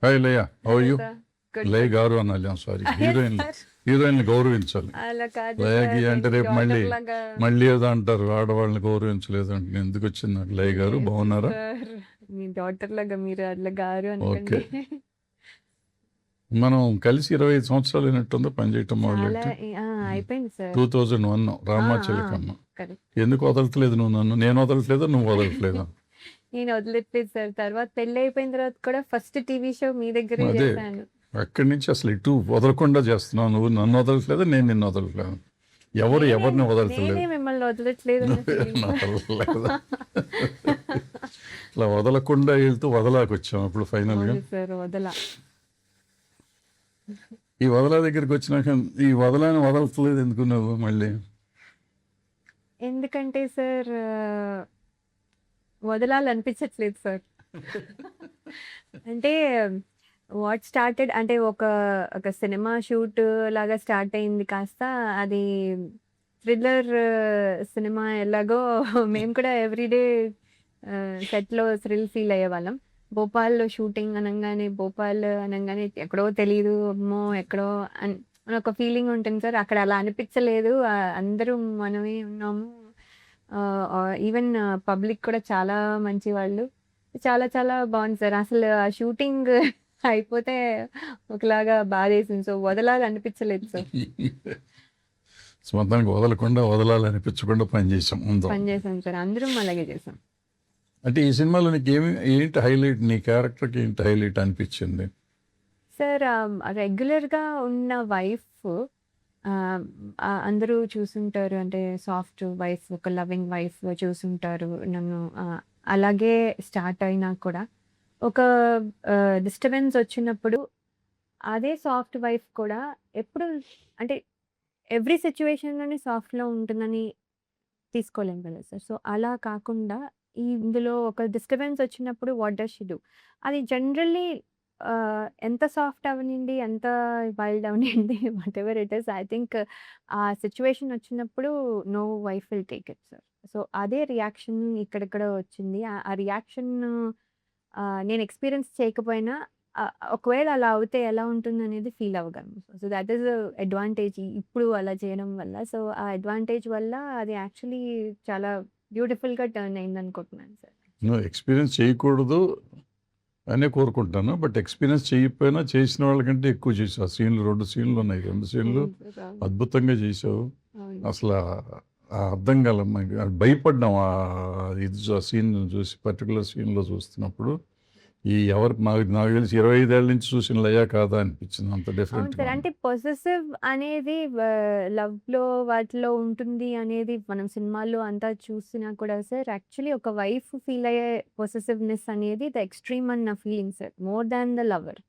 Hi Leah, how you? Good లే గారు అనాలి, సారీ, హీరోయిన్ గౌరవించాలి. అలా కాదు లయకి సార్, అంటే నేను రేపు మళ్ళీ డాటర్ లాగా. మళ్ళీ ఏదో అంటారు, ఆడవాళ్ళని గౌరవించలేదు అంటే ఎందుకు వచ్చింది నాకు. లయ గారు లేదు బాగున్నారా? సార్, మీ డాటర్ లాగా మీరు అట్లా గారు ఓకే, అనకండి. మనం కలిసి 25 సంవత్సరాలు అయినట్టుందో పనిచేయటం చాలా మొదలెట్టి. అయిపోయింది సార్. 2001 రామాచిలకమ్మ. కరెక్ట్. ఎందుకు వదలట్లేదు నువ్వు నన్ను? నేను వదలట్లేదు, నువ్వు వదలట్లేదు. నేను వదిలేట్లేదు సార్. తర్వాత పెళ్ళి అయిపోయిన తర్వాత కూడా ఫస్ట్ టీవీ షో మీ దగ్గరే అదే, చేశాను. అక్కడి నుంచి అసలు ఇటు వదలకుండా చేస్తున్నావు. నువ్వు నన్ను వదలట్లేదు, నేను నిన్ను వదలట్లేదు. ఎవరిని వదలట్లేదు. నేనే మిమ్మల్ని వదలట్లేదు అన్న feeling. వదలట్లేదు. ఇట్లా వదలకుండా వెళ్తూ వదలాకొచ్చాం ఇప్పుడు ఫైనల్గా. అవును సార్, వదల. ఈ వదలా దగ్గరికి వచ్చినాక ఈ వదలాన్ని వదలట్లేదు ఎందుకు నువ్వు మళ్ళీ? ఎందుకంటే సార్, వదలాలనిపించట్లేదు సార్. అంటే వాట్ స్టార్టెడ్ అంటే ఒక ఒక సినిమా షూట్ లాగా స్టార్ట్ అయింది, కాస్త అది థ్రిల్లర్ సినిమా ఎలాగో మేము కూడా ఎవ్రీడే సెట్లో థ్రిల్ ఫీల్ అయ్యేవాళ్ళం. భోపాల్లో షూటింగ్ అనగానే ఎక్కడో తెలియదు, అమ్మో ఎక్కడో అని అని ఒక ఫీలింగ్ ఉంటుంది సార్. అక్కడ అలా అనిపించలేదు. అందరూ మనమే ఉన్నాము. ఈవెన్ పబ్లిక్ కూడా చాలా మంచి వాళ్ళు. చాలా చాలా బాగుంది సార్. అసలు ఆ షూటింగ్ అయిపోతే ఒకలాగా బాధేసింది. సో వదలాలనిపించలేదు సార్. మొత్తానికి వదలకుండా వదలాలనిపించకుండా పనిచేసాం ముందు. పనిచేసాం సార్, అందరం అలాగే చేసాం. అంటే ఈ సినిమాలో నీకు ఏంటి హైలైట్, నీ క్యారెక్టర్కి ఏంటి హైలైట్ అనిపించింది? సార్, రెగ్యులర్గా ఉన్న వైఫ్ అందరూ చూసుంటారు. అంటే సాఫ్ట్ వైఫ్, ఒక లవింగ్ వైఫ్ చూసుంటారు నన్ను. అలాగే స్టార్ట్ అయినా కూడా ఒక డిస్టర్బెన్స్ వచ్చినప్పుడు అదే సాఫ్ట్ వైఫ్ కూడా ఎప్పుడు అంటే ఎవ్రీ సిచ్యువేషన్లోనే సాఫ్ట్లో ఉంటుందని తీసుకోలేం కదా సార్. సో అలా కాకుండా ఇందులో ఒక డిస్టర్బెన్స్ వచ్చినప్పుడు వాట్ డస్ షీ డూ, అది జనరల్లీ ఎంత సాఫ్ట్ అవనిండి, ఎంత వైల్డ్ అవనిండి, whatever it is, I think ఆ సిచ్యువేషన్ వచ్చినప్పుడు no wife will take it sir. So అదే రియాక్షన్ ఇక్కడిక్కడ వచ్చింది. ఆ రియాక్షన్ నేను ఎక్స్పీరియన్స్ చేయకపోయినా ఒకవేళ అలా అవుతే ఎలా ఉంటుంది అనేది ఫీల్ అవ్వగలను. సో దట్ ఈస్ అడ్వాంటేజ్ ఇప్పుడు అలా చేయడం వల్ల. సో ఆ అడ్వాంటేజ్ వల్ల అది యాక్చువల్లీ చాలా బ్యూటిఫుల్గా టర్న్ అయింది అనుకుంటున్నాను సార్. నువ్వు ఎక్స్పీరియన్స్ చేయకూడదు అనే కోరుకుంటాను, బట్ ఎక్స్పీరియన్స్ చేయకపోయినా చేసిన వాళ్ళకంటే ఎక్కువ చేసావు. ఆ సీన్లు 2 సీన్లు ఉన్నాయి, 2 సీన్లు అద్భుతంగా చేసావు. అసలు అర్థం కాల, భయపడ్డాం ఇది ఆ సీన్ చూసి, పర్టికులర్ సీన్లో చూస్తున్నప్పుడు. నాకు తెలిసి 25 ఏళ్ళ నుంచి చూసిన లయా కాదా అనిపించింది, అంత డిఫరెంట్. అంటే పొసెసివ్ అనేది లవ్ లో వాటిలో ఉంటుంది అనేది మనం సినిమాల్లో అంతా చూసినా కూడా సార్, యాక్చువల్లీ ఒక వైఫ్ ఫీల్ అయ్యే పొసెసివ్నెస్ అనేది ద ఎక్స్ట్రీమ్ అని నా feeling sir, more than the lover.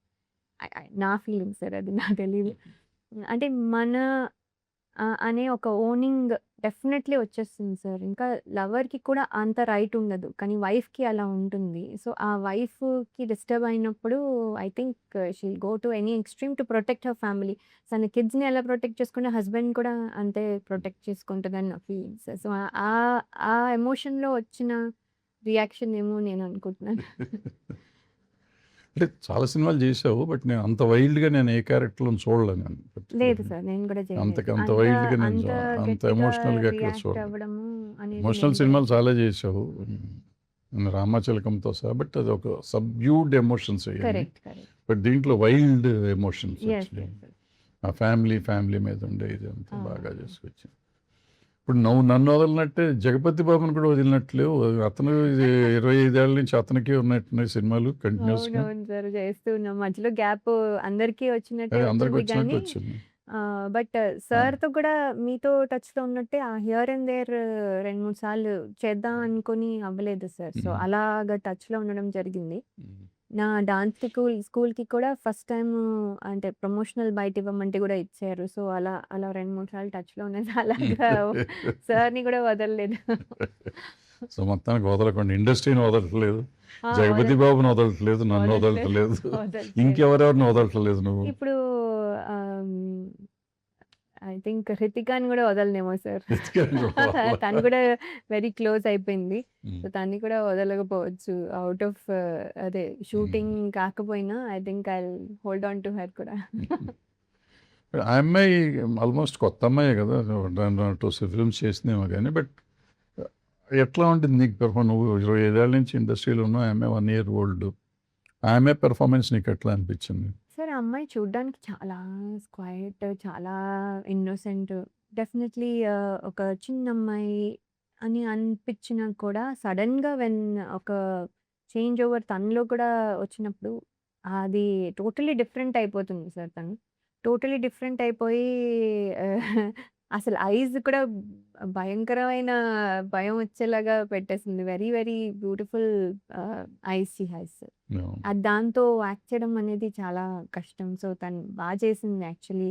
నా ఫీలింగ్ సార్, అది నాకు తెలియదు. అంటే మన అనే ఒక ఓనింగ్ డెఫినెట్లీ వచ్చేస్తుంది సార్. ఇంకా లవర్కి కూడా అంత రైట్ ఉండదు, కానీ వైఫ్కి అలా ఉంటుంది. సో ఆ వైఫ్కి డిస్టర్బ్ అయినప్పుడు I think she'll go to any extreme to protect her family. తన కిడ్స్ని ఎలా ప్రొటెక్ట్ చేసుకుంటే హస్బెండ్ కూడా అంతే ప్రొటెక్ట్ చేసుకుంటుందని నా ఫీలింగ్ సార్. సో ఆ ఎమోషన్లో వచ్చిన రియాక్షన్ ఏమో నేను అనుకుంటున్నాను. అంటే చాలా సినిమాలు చేసావు, బట్ నేను అంత వైల్డ్గా నేను ఏ క్యారెక్టర్లో చూడలేను. లేదు సార్, నేను కూడా అంత వైల్డ్గా నేను అంత ఎమోషనల్గా ఎక్కడ చూడలేదు. ఎమోషనల్ సినిమాలు చాలా చేసావు రామాచిలకంతో సహా, బట్ అది ఒక సబ్డ్యూడ్ ఎమోషన్స్ అయ్యాయి. బట్ దీంట్లో వైల్డ్ ఎమోషన్స్ ఆ ఫ్యామిలీ మీద ఉండే ఇది అంతా బాగా చేసుకొచ్చింది. ఇప్పుడు నువ్వు నన్ను వదలనట్టే జగపతి బాబుని కూడా వదిలినట్లేవు. అతను 25 ఏళ్ళ నుంచి అతనికి ఉన్నట్టున్నాయి సినిమాలు కంటిన్యూస్ గా. సార్, చేస్తూ ఉన్నాం, మధ్యలో గ్యాప్ అందరికీ వచ్చినట్టే అందరికి వచ్చింది వచ్చినట్టు కానీ వచ్చింది. బట్ సార్తో కూడా మీతో టచ్లో ఉన్నట్టే ఆ హియర్ అండ్ దేర్ 2-3 సార్లు చేద్దాం అనుకొని అవ్వలేదు సార్. సో అలాగా టచ్లో ఉండడం జరిగింది. నా డాన్స్ స్కూల్కి కూడా ఫస్ట్ టైం అంటే ప్రమోషనల్ బయట ఇవ్వమంటే కూడా ఇచ్చారు. సో అలా 2-3 సార్లు టచ్లో ఉన్నది. అలాగా సార్ని కూడా వదలలేదు. సో మొత్తానికి వదలకుండా ఇండస్ట్రీని వదలట్లేదు, జగపతి బాబుని వదలట్లేదు, నన్ను వదలట్లేదు, ఇంకెవరెవరిని వదలట్లేదు నువ్వు. ఇప్పుడు ఐ థింక్ హృతికాని కూడా వదలనేమో సార్. రితికాని కూడా వదలవా? తను కూడా వెరీ క్లోజ్ అయిపోయింది. ఉమ్, సో తన్ని కూడా వదలకపోవచ్చు. ఔట్ ఆఫ్ అదే ఉమ్. షూటింగ్ కాకపోయినా I think I hold on to her కూడా. ఆ అమ్మాయి ఆల్మోస్ట్ కొత్త అమ్మాయే కదా, 2 ఫిల్మ్స్ చేసినేమో కానీ, బట్ ఎట్లా ఉంటుంది నీకు పెర్ఫార్మ్? నువ్వు 25 ఏళ్ళ నుంచి ఇండస్ట్రీలో ఉన్నావు, ఆమె 1 year ఓల్డ్. ఆమె పెర్ఫార్మెన్స్ నీకు ఎట్లా అనిపించింది? సార్ ఆ అమ్మాయి చూడ్డానికి చాలా క్వైట్, చాలా ఇన్నోసెంట్. డెఫినెట్లీ ఒక చిన్న అమ్మాయి అని అనిపించినా కూడా సడన్‌గా ఒక చేంజ్ ఓవర్ తనలో కూడా వచ్చినప్పుడు అది టోటలీ డిఫరెంట్ అయిపోతుంది సార్ తను. టోటలీ డిఫరెంట్ అయిపోయి అసలు ఐస్ కూడా భయంకరమైన భయం వచ్చేలాగా పెట్టేసింది. Very very beautiful eyes she has. No. అది దాంతో యాక్ట్ చేయడం అనేది చాలా కష్టం. సో, తను చేసింది యాక్చువల్లీ.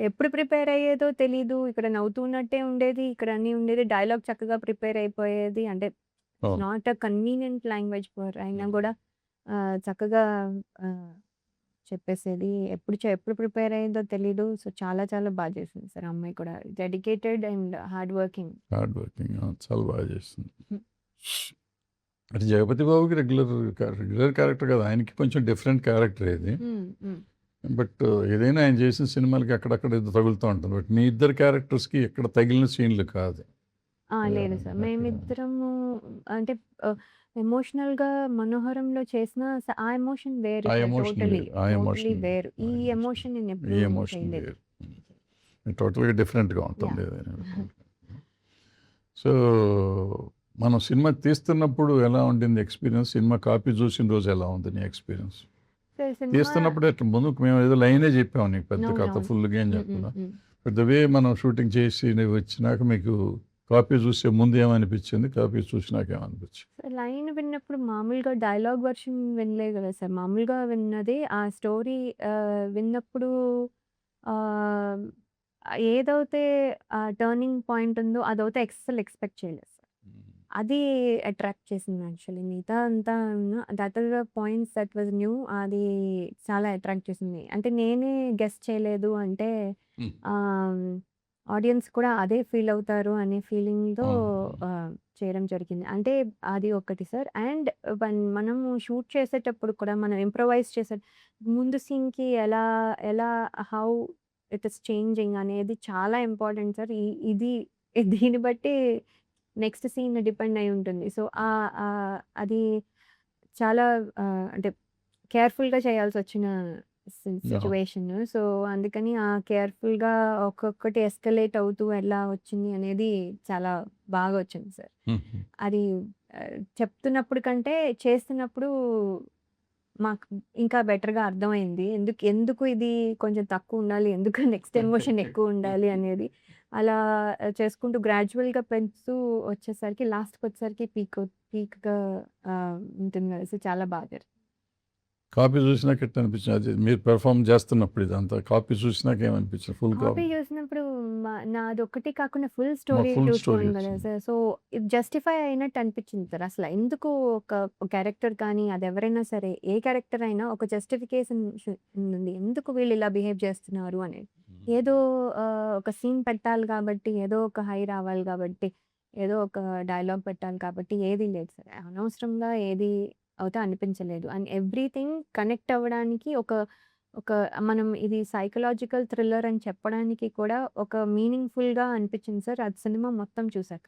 ఎప్పుడు ప్రిపేర్ అయ్యేదో తెలీదు. ఇక్కడ నవ్వుతున్నట్టే ఉండేది. ఇక్కడ అన్నీ ఉండేది. డైలాగ్ చక్కగా ప్రిపేర్ అయిపోయేది. అంటే అవును. Not a convenient language for అయినా కూడా చక్కగా చెప్పేసేది. ఎప్పుడు ప్రిపేర్ అయ్యిందో తెలీదు. సో, చాలా చాలా బాగా చేసింది సార్ ఆ అమ్మాయి కూడా. Dedicated and hard working. Hard working, చాలా బాగా చేస్తుంది. అంటే జగపతి బాబుకి రెగ్యులర్ క్యారెక్టర్ కదా, ఆయనకి కొంచెం డిఫరెంట్ క్యారెక్టర్ ఇది. బట్ ఏదైనా ఆయన చేసిన సినిమాలకి అక్కడక్కడ ఏదో తగులుతూ ఉంటుంది. బట్ మీ ఇద్దరు క్యారెక్టర్స్కి ఎక్కడ తగిలిన సీన్లు కాదు. లేదు సార్. మేమిద్దరము అంటే ఎమోషనల్‌గా 'మనోహరంలో' చేసిన ఆ ఎమోషన్ వేరు ఆ సార్. ఎమోషన్ టోటలీ, వేరు, ఆ టోటలీ ఎమోషన్ వేరు. ఈ ఆ ఎమోషన్ నేను ఈ ఎప్పుడూ ఎమోషన్ చేయలేదు. వేరు, టోటల్గా డిఫరెంట్గా ఉంటుంది యాహ్! ఏదైనా. సో మనం సినిమా తీస్తున్నప్పుడు ఎలా ఉండింది ఎక్స్పీరియన్స్? సినిమా కాపీ చూసిన రోజు ఎలా ఉంది నీ ఎక్స్పీరియన్స్? సార్ సినిమా తీస్తున్నప్పుడు ఎట్లా ముందు మేము ఏదో లైనే చెప్పాము నీకు, పెద్ద కథ అవునవును. ఫుల్గా ఏం హ్మ్. చెప్పకుండా, హ్మ్. బట్ ద వే మనం షూటింగ్ చేసి నువ్వు వచ్చినాక మీకు కాపీ చూసే ముందు ఏమనిపించింది, కాపీ చూసినాక ఏమనిపించింది? సార్ లైన్ విన్నప్పుడు మామూలుగా డైలాగ్ వర్షన్ వినలేదు కదా సార్. మామూలుగా విన్నది ఆ స్టోరీ విన్నప్పుడు ఆహ్, ఏదైతే టర్నింగ్ పాయింట్ ఉందో అదైతే అస్సలు ఎక్స్‌పెక్ట్ చేయలేదు సార్. అది అట్రాక్ట్ చేసింది యాక్చువల్లీ. మిగతా అంతా that are the points that was new. అది చాలా అట్రాక్ట్ చేసింది. అంటే నేనే గెస్ చేయలేదు అంటే Hmm. ఆహ్, ఆడియన్స్ కూడా అదే ఫీల్ అవుతారు అనే ఫీలింగ్‌తో అవును. చేయడం జరిగింది. అంటే అది ఒకటి సార్. అండ్ మనము షూట్ చేసేటప్పుడు కూడా మనం ఇంప్రొవైజ్ చేసే ముందు సీన్‌కి ఎలా ఎలా హౌ ఇట్ ఈస్ చేంజింగ్ అనేది చాలా ఇంపార్టెంట్ సార్. ఇది దీన్ని బట్టి నెక్స్ట్ సీన్ డిపెండ్ అయి ఉంటుంది. సో, అది చాలా అంటే కేర్‌ఫుల్‌గా చేయాల్సొచ్చిన Yeah. సిట్యుయేషన్. సో, అందుకని కేర్‌ఫుల్‌గా ఒక్కొక్కటి ఎస్కలేట్ అవుతూ ఎలా వచ్చింది అనేది చాలా బాగా వచ్చింది సార్. Mhm. అది చెప్తున్నప్పుడు కంటే చేస్తున్నప్పుడు మాకు ఇంకా బెటర్‌గా అర్థమైంది. ఎందుకు ఇది కొంచెం తక్కువుండాలి, ఎందుకు నెక్స్ట్ ఎమోషన్ ఎక్కువుండాలి అనేది. అలా చేసుకుంటూ గ్రాడ్యువల్‌గా పెంచుతూ వచ్చేసరికి లాస్ట్‌కొచ్చేసరికి పీక్‌గా ఉంటుంది కదా! సో, చాలా బాగా జరిగింది. కాపీ చూసినాక ఎట్లా అనిపించింది? అది మీరు పెర్ఫార్మ్ చేస్తున్నప్పుడు ఇదంతా కాపీ చూసినాక ఏమనిపించింది? ఫుల్ కాపీ కాపీ చూసినప్పుడు నాదొక్కటి కాకుండా ఫుల్ స్టోరీ ఫుల్ స్టోరీ చూసుకోవాలి కదా వచ్చింది. సార్. సో, ఇది జస్టిఫై అయినట్టు అనిపించింది సార్. అసల ఎందుకు ఒక క్యారెక్టర్ కానీ అదెవరైనా సరే, ఏ క్యారెక్టర్ అయినా ఒక జస్టిఫికేషన్ ఉంది. ఎందుకు వీళ్ళు ఇలా బిహేవ్ చేస్తున్నారు అనేది. ఏదో ఒక సీన్ పెట్టాలి కాబట్టి, ఏదో ఒక హై రావాలి కాబట్టి, ఏదో ఒక డైలాగ్ పెట్టాలి కాబట్టి ఏది లేదు సార్. అనవసరంగా ఏది అయితే అనిపించలేదు. అండ్ ఎవ్రీథింగ్ కనెక్ట్ అవ్వడానికి ఒక ఒక మనం ఇది సైకలాజికల్ థ్రిల్లర్ అని చెప్పడానికి కూడా ఒక మీనింగ్‌ఫుల్‌గా అనిపించింది సార్. అది సినిమా మొత్తం చూసాక.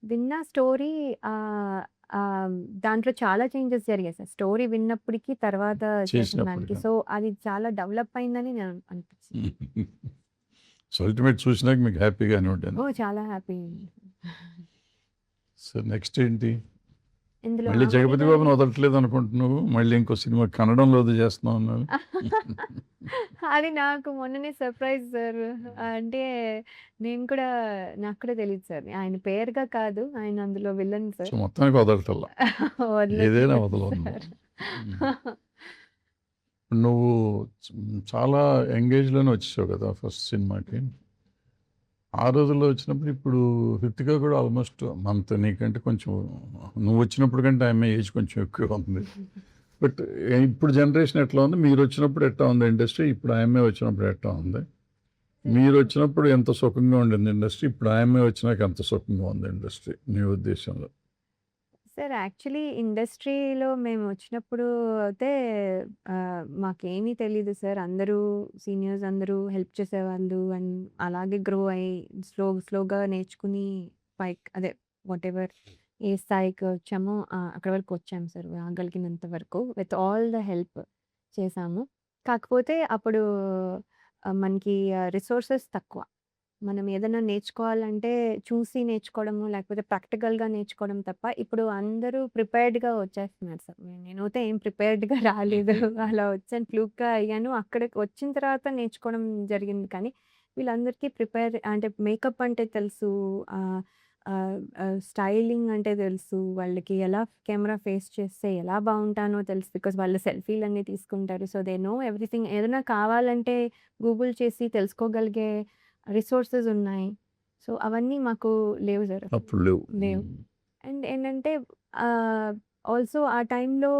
విన్న స్టోరీ ఆహ్, ఆహ్, దాంట్లో చాలా చేంజెస్ జరిగాయి సార్. స్టోరీ విన్నప్పటికి, తర్వాత చేసిన దానికి. చేసినప్పుడు సో, అది చాలా డెవలప్ అయిందని నేను అనిపించింది. సో అల్టిమేట్ చూసినాక మీకు హ్యాపీగానే ఉంటుంది. ఓహ్! చాలా హ్యాపీ. సో నెక్స్ట్ ఏంటి? ఇందులో మళ్ళీ ఆమని జగపతి గారు బాబుని వదలట్లేదు అనుకుంటున్నావు, మళ్ళీ ఇంకో సినిమా కన్నడంలో చేస్తున్నావు అన్నావు. అది నాకు మొన్ననే సర్ప్రైజ్ సార్. అంటే నాకు కూడా తెలీదు సార్. ఆయన పేరుగా కాదు. ఆయన అందులో విలన్ సో సార్. మొత్తానికి వదలటల్లా, ఏదైనా వదలట్లేదు వదలవు నువ్వు. సార్. నువ్వు చాలా ఎంగేజ్లోనే వచ్చేసావు కదా ఫస్ట్ సినిమాకి. ఆ రోజుల్లో వచ్చినప్పుడు ఇప్పుడు హృతిక కూడా ఆల్మోస్ట్ అంత నీకంటే కొంచెం, నువ్వు వచ్చినప్పుడు కంటే ఆమె ఏజ్ కొంచెం ఎక్కువ ఉంది. బట్ ఇప్పుడు జనరేషన్ ఎట్లా ఉంది, మీరు వచ్చినప్పుడు ఎట్లా ఉంది ఇండస్ట్రీ, ఇప్పుడు ఆమె వచ్చినప్పుడు ఎట్లా ఉంది? మీరు వచ్చినప్పుడు ఎంత సుఖంగా ఉండింది ఇండస్ట్రీ, ఇప్పుడు ఆమె వచ్చినాక ఎంత సుఖంగా ఉంది ఇండస్ట్రీ మీ ఉద్దేశంలో? సార్ యాక్చువల్లీ ఇండస్ట్రీలో మేము వచ్చినప్పుడు అయితే మాకేమీ తెలీదు సార్. అందరూ సీనియర్స్ అందరూ హెల్ప్ చేసేవాళ్ళు. అండ్ అలాగే గ్రో అయ్యి స్లోగా నేర్చుకుని అదే వాటెవర్ ఏ స్థాయికి వచ్చామో అక్కడి వరకు వచ్చాము సార్. రాగలిగినంత వరకు విత్ ఆల్ ద హెల్ప్ చేశాము. కాకపోతే అప్పుడు మనకి రిసోర్సెస్ తక్కువ. మనం ఏదైనా నేర్చుకోవాలంటే చూసి నేర్చుకోవడము, లేకపోతే ప్రాక్టికల్‌గా నేర్చుకోవడం తప్ప, ఇప్పుడు అందరూ ప్రిపేర్డ్‌గా వచ్చేస్తున్నారు సార్. నేనైతే ఏం ప్రిపేర్డ్‌గా రాలేదు. అలా వచ్చాను, ఫ్లూక్‌గా అయ్యాను. అక్కడికి వచ్చిన తర్వాత నేర్చుకోవడం జరిగింది. కానీ వీళ్ళందరికీ అంటే మేకప్ అంటే తెలుసు. ఆహ్, ఆహ్, స్టైలింగ్ అంటే తెలుసు. వాళ్ళకి ఎలా కెమెరా ఫేస్ చేస్తే ఎలా బాగుంటానో తెలుసు. బికాజ్ వాళ్ళు సెల్ఫీలన్నీ తీసుకుంటారు. So, they know everything. ఏదైనా కావాలంటే గూగుల్ చేసి తెలుసుకోగలిగే రిసోర్సెస్ ఉన్నాయి. సో, అవన్నీ మాకు లేవు సార్ అసలు. అప్పుడు లేవు. లేవు. అండ్ ఏంటంటే ఆహ్, ఆల్సో ఆ టైంలో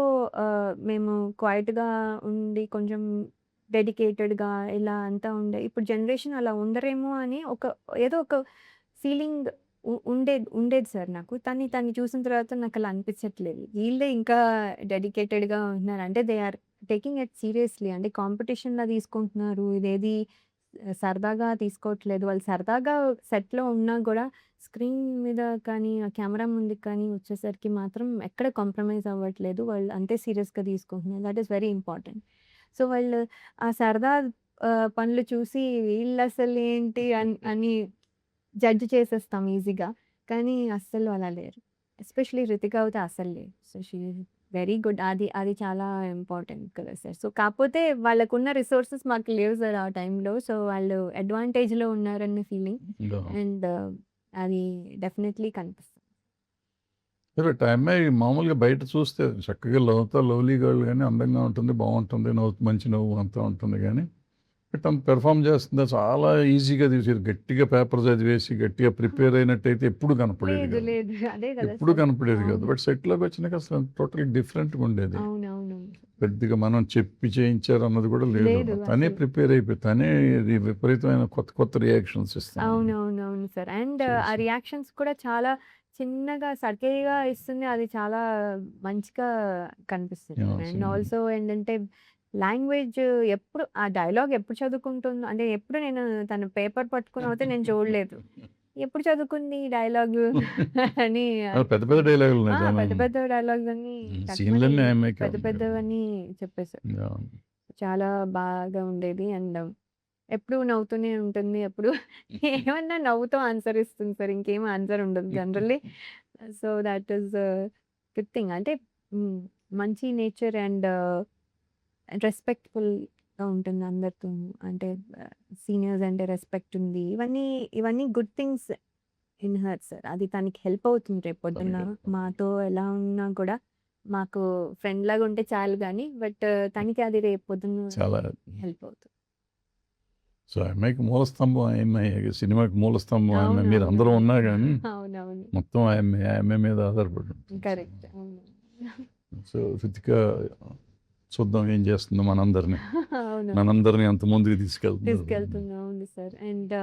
మేము క్వైట్‌గా ఉండి కొంచెం డెడికేటెడ్‌గా ఇలా అంతా ఇప్పుడు జనరేషన్ అలా ఉండరేమో అని ఏదో ఒక ఫీలింగ్ ఉండేది సార్ నాకు. తన్ని చూసిన తర్వాత నాకలా అనిపించట్లేదు. వీళ్ళే ఇంకా డెడికేటెడ్‌గా ఉంటున్నారు. అంటే they are taking it seriously. అంటే కాంపిటీషన్‌లా తీసుకుంటున్నారు. ఇదేది సరదాగా తీసుకోవట్లేదు. వాళ్ళు సరదాగా సెట్‌లో ఉన్నా గూడా స్క్రీన్ మీద కానీ, ఆ కెమెరా ముందుకు కానీ వచ్చేసరికి మాత్రం ఎక్కడ కాంప్రమైజ్ అవ్వట్లేదు. వాళ్ళు అంతే సీరియస్‌గా తీసుకుంటున్నారు. That is very important. So, వాళ్ళు ఆ సరదా పనులు చూసి వీళ్ళసలేంటి అని జడ్జ్ చేసేస్తాం ఈజీగా. కానీ అస్సలు అలా లేరు. ఎస్పెషల్లీ 'రితిక' అయితే అస్సలు లేదు. So, she is very good. అది చాలా ఇంపార్టెంట్ కదా సార్. సో, కాపోతే వాళ్ళకున్న రిసోర్సెస్ మాకు లేవు సార్ ఆ టైంలో. సో, వాళ్ళు అడ్వాంటేజ్‌లో ఉన్నారన్న ఫీలింగ్. యాహ్! అండ్ అది డెఫినెట్‌లీ కనిపిస్తుంది. బట్ ఆ అమ్మాయి మామూలుగా బయట చూస్తే చక్కగా లవ్లీ గర్ల్ గాని, అందంగా ఉంటుంది, బాగుంటుంది, మంచి నవ్వు అంతా ఉంటుంది గానీ, బట్ అంత పెర్ఫార్మ్ చేస్తుందా చాలా ఈజీగా తీసేది. గట్టిగా పేపర్ చదివేసి, గట్టిగా ప్రిపేర్ అయినట్టయితే ఎప్పుడు కనపడేది లేదు. కాదు. లేదు. అదే కదా ఎప్పుడు సార్. కనపడేది కాదు. అవును. బట్ సెట్‌లోకి వచ్చినాక అసలు టోటల్లీ డిఫరెంట్‌గా ఉండేది. అవునవును. పెద్దగా మనం చెప్పి చేయించారు అన్నది కూడా లేదు. లేదు తనే అసలు. ప్రిపేర్ అయిపోయి, తనే విపరీతమైన కొత్త కొత్త రియాక్షన్స్ ఇస్తా ఉంది. అవునవునవును సార్. అండ్ ఆ చేసి రియాక్షన్స్ కూడా చాలా చిన్నగా సటిల్‌గా ఇస్తుంది. అది చాలా మంచిగా కనిపిస్తుంది సార్. And yeah! ఆల్సో ఏంటంటే లాంగ్వేజ్ ఎప్పుడు ఆ డైలాగ్ ఎప్పుడు చదువుకుంటుందో అంటే ఎప్పుడు నేను తను పేపర్ పట్టుకొని అయితే నేను చూడలేదు. ఎప్పుడు చదువుకుంది ఈ డైలాగు అని పెద్ద పెద్ద డైలాగులు ఉన్నాయి చాలా. పెద్ద పెద్ద డైలాగ్స్ అన్నీ టక్‌మని సీన్‌లన్నీ ఆ అమ్మాయికే పెద్ద ఉన్నాయి. పెద్దవన్నీ చెప్పేసారు. యాహ్! చాలా బాగా ఉండేది. అండ్ ఎప్పుడు నవ్వుతూనే ఉంటుంది. ఎప్పుడు ఏమన్నా నవ్వుతూ ఆన్సర్ ఇస్తుంది సార్. ఇంకేం ఆన్సర్ ఉండదు generally. So, that is good thing. అంటే హ్మ్. మంచి నేచర్ అండ్ రెస్పెక్ట్‌ఫుల్‌గా ఉంటుంది అందరితోను. అంటే సీనియర్స్ అంటే రెస్పెక్ట్ ఉంది. ఇవన్నీ good things in her sir. అది తనకి హెల్ప్ అవుతుంది రేపొద్దున్న. మాతో ఎలా ఉన్నా కూడా మాకు ఫ్రెండ్‌లాగా ఉంటే చాలు గానీ, బట్ తనకి అది రేపొద్దున్న చాలా హెల్ప్ అవుతుంది. సో, ఆ అమ్మాయికి మూలస్తంభం ఆ అమ్మాయే. సినిమాకి మూలస్తంభం ఆ అమ్మాయి. మీరందరూ అవునవునవును. ఉన్నా గానీ, అవునవును. మొత్తం ఆ అమ్మాయి మీద ఆధారపడి ఉంటుంది. కరెక్ట్. అవును. సో, రితిక చూద్దాం ఏం చేస్తుందో మనందరిని. అవును. మనందరిని ఎంత ముందుకు తీసుకెళ్తుందో. తీసుకెళ్తుంది. అవును సార్. అండ్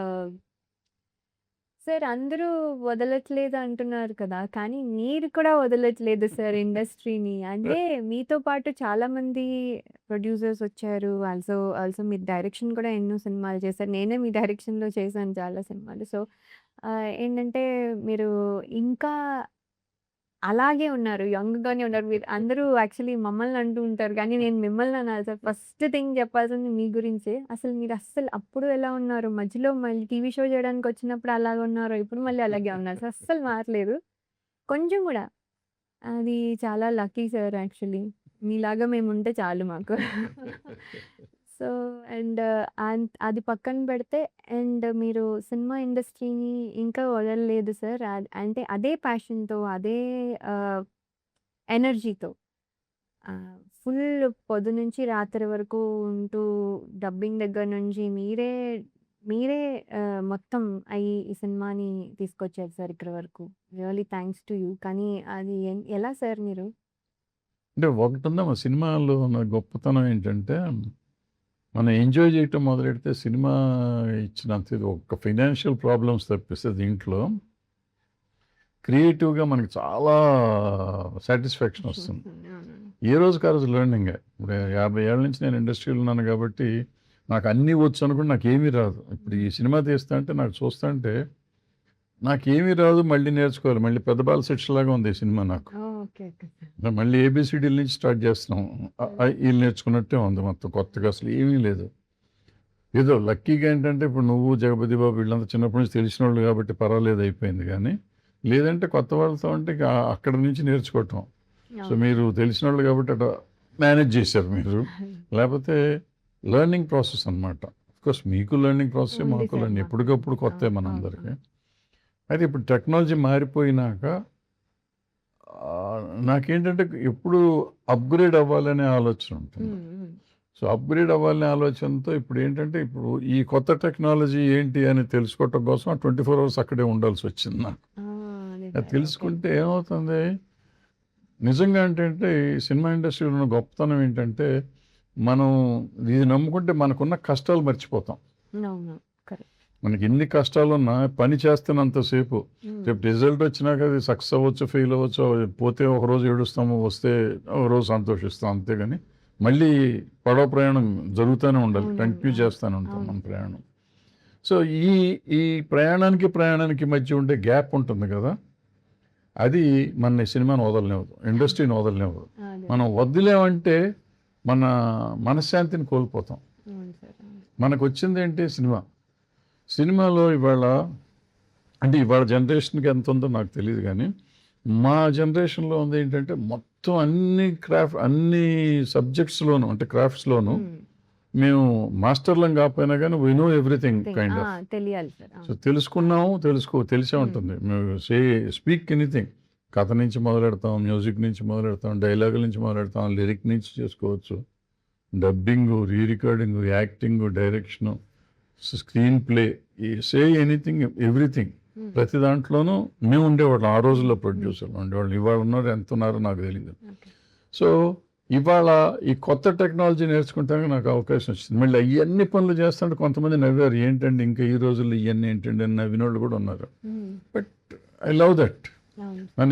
సార్ అందరూ వదలట్లేదు అంటున్నారు కదా! కానీ మీరు కూడా వదలట్లేదు సార్ ఇండస్ట్రీని. అంటే మీతో పాటు చాలామంది ప్రొడ్యూసర్స్ వచ్చారు. ఆల్సో మీరు డైరెక్షన్ కూడా ఎన్నో సినిమాలు చేశారు. నేనే మీ డైరెక్షన్‌లో చేశాను చాలా సినిమాలు. సో, ఏంటంటే మీరు ఇంకా అలాగే ఉన్నారు. యంగ్‌గానే ఉన్నారు. మీరు అందరూ యాక్చువల్లీ మమ్మల్ని అంటూ ఉంటారు. కానీ నేను మిమ్మల్ని అనాలి సార్. ఫస్ట్ థింగ్ చెప్పాల్సింది మీ గురించే. అసలు మీరు అప్పుడు ఎలా ఉన్నారు? మధ్యలో మళ్ళీ టీవీ షో చేయడానికొచ్చినప్పుడు అలాగే ఉన్నారు. ఇప్పుడు మళ్ళీ అలాగే ఉన్నారు సార్. అస్సలు మారలేదు. కొంచెం గూడా. అది చాలా లక్కీ సార్ యాక్చువల్లీ. మీలాగా మేముంటే చాలు మాకు. సో, అండ్ అది పక్కన పెడితే అండ్ మీరు సినిమా ఇండస్ట్రీని ఇంకా వదలలేదు సార్. అంటే అదే ప్యాషన్‌తో, అదే ఆహ్, ఎనర్జీతో ఫుల్ పొద్దునుంచి రాత్రి వరకు ఉంటూ డబ్బింగ్ దగ్గర నుంచి మీరే మొత్తం ఈ సినిమాని తీసుకొచ్చారు సార్ ఇక్కడి వరకు. Really thanks to you. కానీ అది ఎలా సార్ మీరు? అంటే ఒకటుందమ్మా సినిమాలో ఉన్న గొప్పతనం ఏంటంటే, మనం ఎంజాయ్ చేయటం మొదలెడితే సినిమా ఇచ్చినంత ఇది ఒక ఫైనాన్షియల్ ప్రాబ్లమ్స్ తప్పిస్తే దీంట్లో క్రియేటివ్గా మనకి చాలా సాటిస్ఫాక్షన్ వస్తుంది. ఏ రోజుకి ఆ రోజు లెర్నింగ్. ఇప్పుడు 50 ఏళ్ళ నుంచి నేను ఇండస్ట్రీలో ఉన్నాను కాబట్టి నాకు అన్నీ వచ్చు అనుకుంటే నాకు ఏమీ రాదు. ఇప్పుడు ఈ సినిమా తీస్తా అంటే నాకు చూస్తా అంటే నాకేమీ రాదు, మళ్ళీ నేర్చుకోవాలి. మళ్ళీ పెద్ద బాల శిక్ష లాగా ఉంది ఈ సినిమా నాకు. Okay okay sir. మళ్ళీ ఏబిసిడీల నుంచి స్టార్ట్ చేస్తున్నాం. వీళ్ళు నేర్చుకున్నట్టే ఉంది మొత్తం, కొత్తగా అసలు ఏమీ లేదు. ఏదో లక్కీగా ఏంటంటే ఇప్పుడు నువ్వు జగపతి బాబు వీళ్ళంతా చిన్నప్పటి నుంచి తెలిసిన వాళ్ళు కాబట్టి పర్వాలేదు అయిపోయింది. కానీ లేదంటే కొత్త వాళ్ళతో అంటే ఇక అక్కడ నుంచి నేర్చుకోవటం. సో మీరు తెలిసిన వాళ్ళు కాబట్టి అట్లా మేనేజ్ చేశారు మీరు. లేకపోతే లెర్నింగ్ ప్రాసెస్ అనమాట. కోర్స్ మీకు లెర్నింగ్ ప్రాసెస్, ఉంది మాకు సార్ లెర్నింగ్ మాకు. ఎప్పటికప్పుడు కొత్త మనందరికీ. అయితే ఇప్పుడు టెక్నాలజీ మారిపోయినాక నాకేంటంటే ఎప్పుడు అప్గ్రేడ్ అవ్వాలనే ఆలోచన ఉంటుంది. సో అప్గ్రేడ్ అవ్వాలనే ఆలోచనతో ఇప్పుడు ఏంటంటే ఇప్పుడు ఈ కొత్త టెక్నాలజీ ఏంటి అని తెలుసుకోవటం కోసం 24 అవర్స్ అక్కడే ఉండాల్సి వచ్చింది నాకు. అది తెలుసుకుంటే ఏమవుతుంది నిజంగా అంటే ఈ సినిమా ఇండస్ట్రీలో ఉన్న గొప్పతనం ఏంటంటే మనం ఇది నమ్ముకుంటే మనకున్న కష్టాలు మర్చిపోతాం. మనకి ఎన్ని కష్టాలు ఉన్నా పని చేస్తున్నంతసేపు రేపు రిజల్ట్ వచ్చినాక అది సక్సెస్ అవ్వచ్చు, ఫెయిల్ అవ్వచ్చు, పోతే ఒక రోజు ఏడుస్తాము, వస్తే ఒక రోజు సంతోషిస్తాం, అంతేగాని మళ్ళీ పడవ ప్రయాణం జరుగుతూనే ఉండాలి, కంటిన్యూ చేస్తూనే ఉంటాం మన ప్రయాణం. సో ఈ ప్రయాణానికి మధ్య ఉండే గ్యాప్ ఉంటుంది కదా, అది మన సినిమాను వదలనివ్వదు, ఇండస్ట్రీని వదలనివ్వదు. మనం వదిలేమంటే మన మనశ్శాంతిని కోల్పోతాం. మనకు వచ్చింది ఏంటి సినిమాలో ఇవాళ జనరేషన్కి ఎంత ఉందో నాకు తెలియదు, కానీ మా జనరేషన్లో ఉంది ఏంటంటే మొత్తం అన్ని సబ్జెక్ట్స్లోను అంటే క్రాఫ్ట్స్లోను మేము మాస్టర్లం కాకపోయినా కానీ we know everything kind of. So తెలిసే ఉంటుంది. మేము స్పీక్ ఎనీథింగ్, కథ నుంచి మొదలెడతాం, మ్యూజిక్ నుంచి మొదలెడతాం, డైలాగుల నుంచి మొదలెడతాం, లిరిక్ నుంచి చేసుకోవచ్చు, dubbing, re recording, acting, direction, screen play, anything everything. ప్రతి దాంట్లోనూ మేము ఉండేవాళ్ళం. ఆ రోజుల్లో ప్రొడ్యూసర్లు ఉండేవాళ్ళం. ఇవాళ ఉన్నారు, ఎంత ఉన్నారో నాకు తెలియదు. సో ఇవాళ ఈ కొత్త టెక్నాలజీ నేర్చుకుంటానికి నాకు అవకాశం వచ్చింది. మళ్ళీ ఇవన్నీ పనులు చేస్తుంటే కొంతమంది నవ్వారు, ఏంటండి ఇంకా ఈ రోజుల్లో ఇవన్నీ ఏంటండి అని నవ్విన వాళ్ళు కూడా ఉన్నారు. But I love that.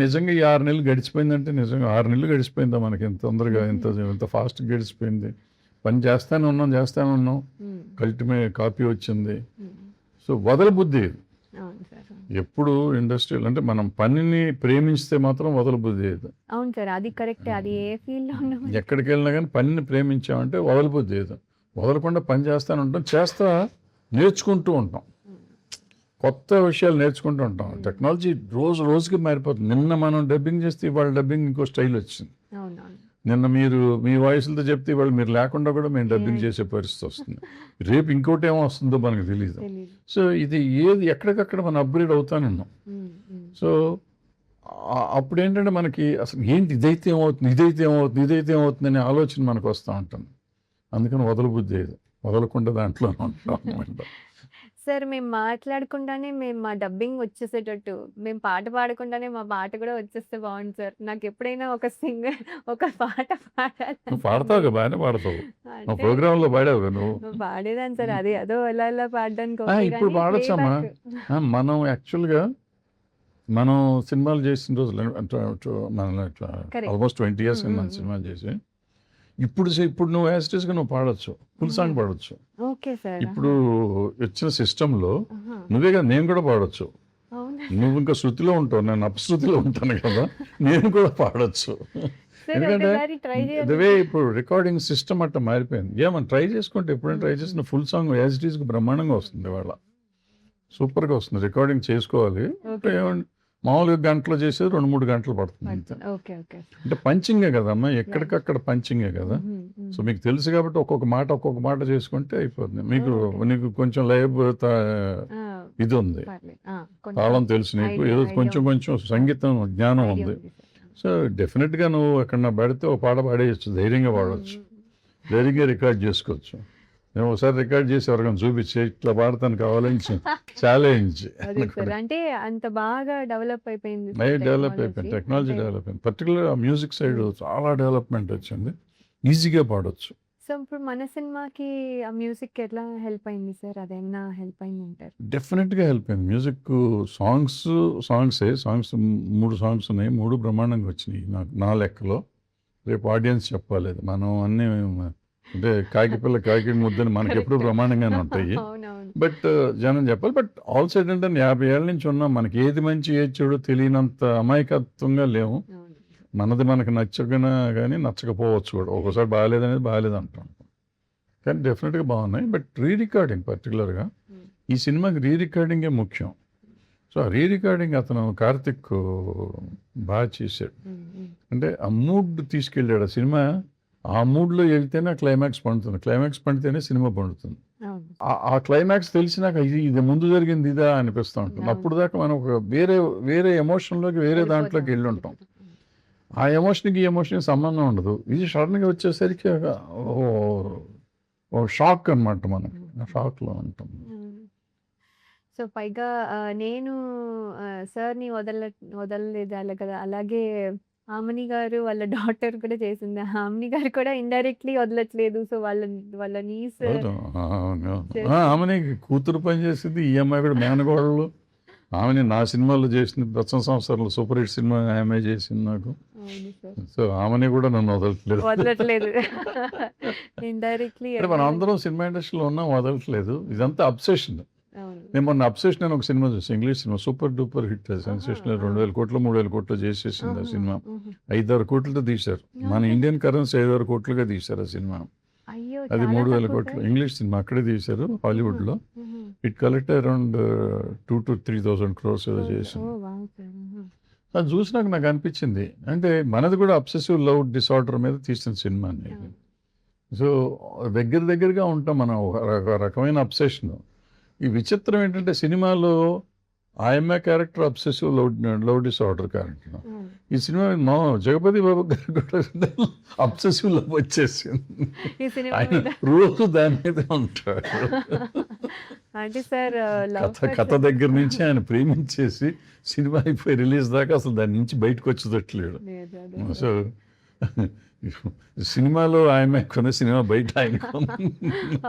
నిజంగా ఈ 6 నెలలు గడిచిపోయిందంటే నిజంగా 6 నెలలు గడిచిపోయిందా మనకి, ఎంత తొందరగా ఎంత ఫాస్ట్గా గడిచిపోయింది. పని చేస్తానే ఉన్నాం, కాపీ వచ్చింది. సో వదలబుద్ధి ఎప్పుడు ఇండస్ట్రియల్ అంటే మనం పనిని ప్రేమిస్తే మాత్రం వదలబుద్ధి. అవును సార్, అది కరెక్ట్. అది ఏ ఫీల్డ్ లో ఎక్కడికి వెళ్ళినా కానీ పనిని ప్రేమించామంటే వదలబుద్ధి. వదలకుండా పని నేర్చుకుంటూ ఉంటాం, కొత్త విషయాలు నేర్చుకుంటూ ఉంటాం. టెక్నాలజీ రోజుకి మారిపోతుంది. నిన్న మనం డబ్బింగ్ చేస్తే ఇవాళ డబ్బింగ్ ఇంకో స్టైల్ వచ్చింది. నిన్న మీరు మీ వాయిస్లతో చెప్తే ఇవాళ మీరు లేకుండా కూడా మేము డబ్బింగ్ చేసే పరిస్థితి వస్తుంది. రేపు ఇంకోటి ఏమో వస్తుందో మనకు తెలియదు. సో ఇది ఎక్కడికక్కడ మనం అప్గ్రేడ్ అవుతానే ఉన్నాం. సో అప్పుడు ఏంటంటే మనకి అసలు ఏంటి ఇదైతే ఏమవుతుంది అనే ఆలోచన మనకు వస్తూ ఉంటుంది. అందుకని వదలబుద్ధి వదలకుండా దాంట్లో ఉంటాం. సార్, మేము మాట్లాడకుండానే మా డబ్బింగ్ వచ్చేసేటట్టు, మేము పాట పాడకుండానే మా పాట కూడా వచ్చేస్తే బాగుంది సార్. నాకు ఎప్పుడైనా ఒక పాట పాడతావు, బాగానే పాడతావు. ప్రోగ్రామ్ లో పాడావు నువ్వు. పాడేదాన్ని సార్, అది అదో ఎలా పాడడానికి. ఇప్పుడు పాడొచ్చమ్మా. మనం యాక్చువల్గా మనం సినిమాలు చేసిన రోజులు ఆల్మోస్ట్ 20 years మనం సినిమాలు చేసి ఇప్పుడు నువ్వు యాస్టేజ్గా నువ్వు పాడొచ్చు, ఫుల్ సాంగ్ పాడొచ్చు. ఇప్పుడు వచ్చిన సిస్టంలో నువ్వే కదా, నేను కూడా పాడొచ్చు. నువ్వు ఇంకా శృతిలో ఉంటావు, నేను అపశృతిలో ఉంటాను కదా, నేను కూడా పాడొచ్చు. ఎందుకంటే ఇదే ఇప్పుడు రికార్డింగ్ సిస్టమ్ అట్లా మారిపోయింది. ఏమన్నా ట్రై చేసుకుంటే ఎప్పుడైనా ట్రై చేసిన ఫుల్ సాంగ్ యాజ్ ఇట్ ఈస్కి బ్రహ్మాండంగా వస్తుంది. వాళ్ళ సూపర్గా వస్తుంది. రికార్డింగ్ చేసుకోవాలి మామూలుగా గంటలో చేసేది 2-3 గంటలు పడుతుంది అంతే. అంటే పంచింగే కదమ్మా, ఎక్కడికక్కడ పంచింగే కదా. సో మీకు తెలుసు కాబట్టి ఒక్కొక్క మాట చేసుకుంటే అయిపోతుంది. నీకు కొంచెం లైవ్ ఇది ఉంది, తాళం తెలుసు, నీకు ఏదో కొంచెం సంగీతం జ్ఞానం ఉంది. సో డెఫినెట్గా నువ్వు ఎక్కడన్నా పడితే ఒక పాట పాడేయచ్చు, ధైర్యంగా పాడవచ్చు, ధైర్యంగా రికార్డ్ చేసుకోవచ్చు. నేను ఒకసారి రికార్డ్ చేసి ఎవరికైనా చూపించి ఇట్లా పాడతాను కావాలని ఛాలెంజ్. అంటే అంత బాగా డెవలప్ అయిపోయింది, టెక్నాలజీ డెవలప్ అయింది. పర్టికులర్ మ్యూజిక్ సైడ్ చాలా డెవలప్మెంట్ వచ్చింది. ఈజీగా పాడవచ్చు. సో, ఇప్పుడు మన సినిమాకి ఆ మ్యూజిక్ ఎట్లా హెల్ప్ అయింది సార్? అదేమన్నా హెల్ప్ అయిందంటారా? డెఫినెట్‌గా హెల్ప్ అయింది. మ్యూజిక్కు సాంగ్స్ 3 సాంగ్స్ ఉన్నాయి. 3 బ్రహ్మాండంగా వచ్చినాయి నా లెక్కలో. రేపు ఆడియన్స్ చెప్పాలి అది. మనం అన్నీ అంటే కాకి పిల్ల కాకి ముద్దని మనకెప్పుడు కరెక్టే. బ్రహ్మాండంగానే ఉంటాయి. అవునవును. బట్ జనం చెప్పాలి. బట్ ఆల్ సైడ్ అంటే 50 ఏళ్ల నుంచి ఉన్నాం. మనకి ఏది మంచి, ఏది చెడో తెలియనంత అమాయకత్వంగా లేము. అవును. మనది మనకు నచ్చకపోయినా గానీ నచ్చకపోవచ్చు కూడా. ఒక్కోసారి బాలేదనేది బాలేదంటాం. కానీ డెఫినెట్‌గా బాగున్నాయి. బట్ రికార్డింగ్ పర్టిక్యులర్‌గా హ్మ్. ఈ సినిమాకి రికార్డింగే ముఖ్యం. సో, ఆ రికార్డింగ్ అతను కార్తిక్ బాగా చేశాడు. హ్మ్. హ్మ్. అంటే ఆ మూడ్ తీసుకెళ్ళాడు. ఆ సినిమా ఆ మూడ్‌లో ఎళ్తేనే ఆ క్లైమాక్స్ పండుతుంది. క్లైమాక్స్ పండితేనే సినిమా పండుతుంది. అవును. ఆ క్లైమాక్స్ తెలిసినాక ఇది ముందు జరిగింది ఇదా అనిపిస్తా ఉంటుంది. అవును. అప్పటిదాకా మనం ఒక వేరే ఎమోషన్‌లోకి వేరే దాంట్లోకి వెళ్ళిపోతాం. ఎళ్ళుంటాం. ఆ ఎమోషన్‌కి, ఈ ఎమోషన్‌కి సంబంధం ఉండదు. ఇది సడెన్‌గా వచ్చేసరికి ఓహ్! ఓ షాక్ అనమాట మనకి. ఆ షాక్‌లో ఉంటాం. హ్మ్. సో, పైగా నేను సార్‌ని వదలలేదు అలా కదా! అలాగే హామిని గారు వాళ్ళ డాటర్ కూడా చేసింది. హామిని గారు కూడా ఇండైరెక్ట్‌లీ వదలట్లేదు. సో, వాళ్ళ నీస్ అవును. అవును. చేస్తుంది. ఆమెనే కూతురు పని చేసింది. ఈ అమ్మాయి కూడా మేనకోడలు. ఆమెని నా సినిమాలో చేసింది. 'దసరా సంవత్సరాలు' సూపర్ హిట్ సినిమా ఆమె చేసింది నాకు. అవును సార్. సో, ఆమెని కూడా నన్ను వదలట్లేదు. వదలట్లేదు. ఇండైరెక్ట్‌లీ అంటే మనం అందరం సినిమా ఇండస్ట్రీలో ఉన్నాం వదలట్లేదు. ఇదంతా అబ్సెషన్. అవును. నేను మొన్న 'అబ్సెషన్' అని ఒక సినిమా చూసాను. English cinema. Super duper hit అది. ఆహా! సెన్సేషనల్ ఆ! 2000 కోట్లు, 3000 కోట్లు చేసేసింది ఆ ఆహా! సినిమా. హుహు. 5, 6 కోట్లతో తీశారు. మన ఆహా! ఇండియన్ కరెన్సీ 5, 6 కోట్లుగా తీశారు ఆ సినిమా. అయ్యో! అది చాలా 3000 తక్కువ కోట్లు. సార్. ఇంగ్లీష్ సినిమా అక్కడే తీశారు ఆహా! హాలీవుడ్‌లో. హుహు. ఇట్ కలెక్ట్ అరౌండ్ 2,000-3,000 క్రోర్స్ ఏదో క్లోజ్. చేసింది. ఓహ్! వావ్! సార్. ఆహా! అది చూసినాక నాకు అనిపించింది. అంటే మనది కూడా అబ్సెసివ్ లవ్ డిసార్డర్ మీద తీసిన సినిమా ఇది. అవును. సో, దగ్గరగా ఉంటాం మనం. ఒక రకమైన అబ్సెషన్. ఈ విచిత్రం ఏంటంటే సినిమాలో ఆ అమ్మాయి character obsessive love disorder character. అవును. ఈ సినిమా మా జగపతి బాబు గారికి కూడా అబ్సెసివ్ లవ్ వచ్చేసింది. ఈ సినిమా ఆయన మీద రోజు దాని మీదే ఉంటాడు. అంటే సార్ లవ్ కథ ఫస్ట్ దగ్గర నుంచి ఆయన ప్రేమించేసి సినిమా అయిపోయి రిలీజ్ దాకా అసలు దాని నుంచి బయటకు వచ్చేటట్లేడు. లేదు. అదే సో, సార్. సినిమాలో ఆమె కొన్న సినిమా బయట ఆయన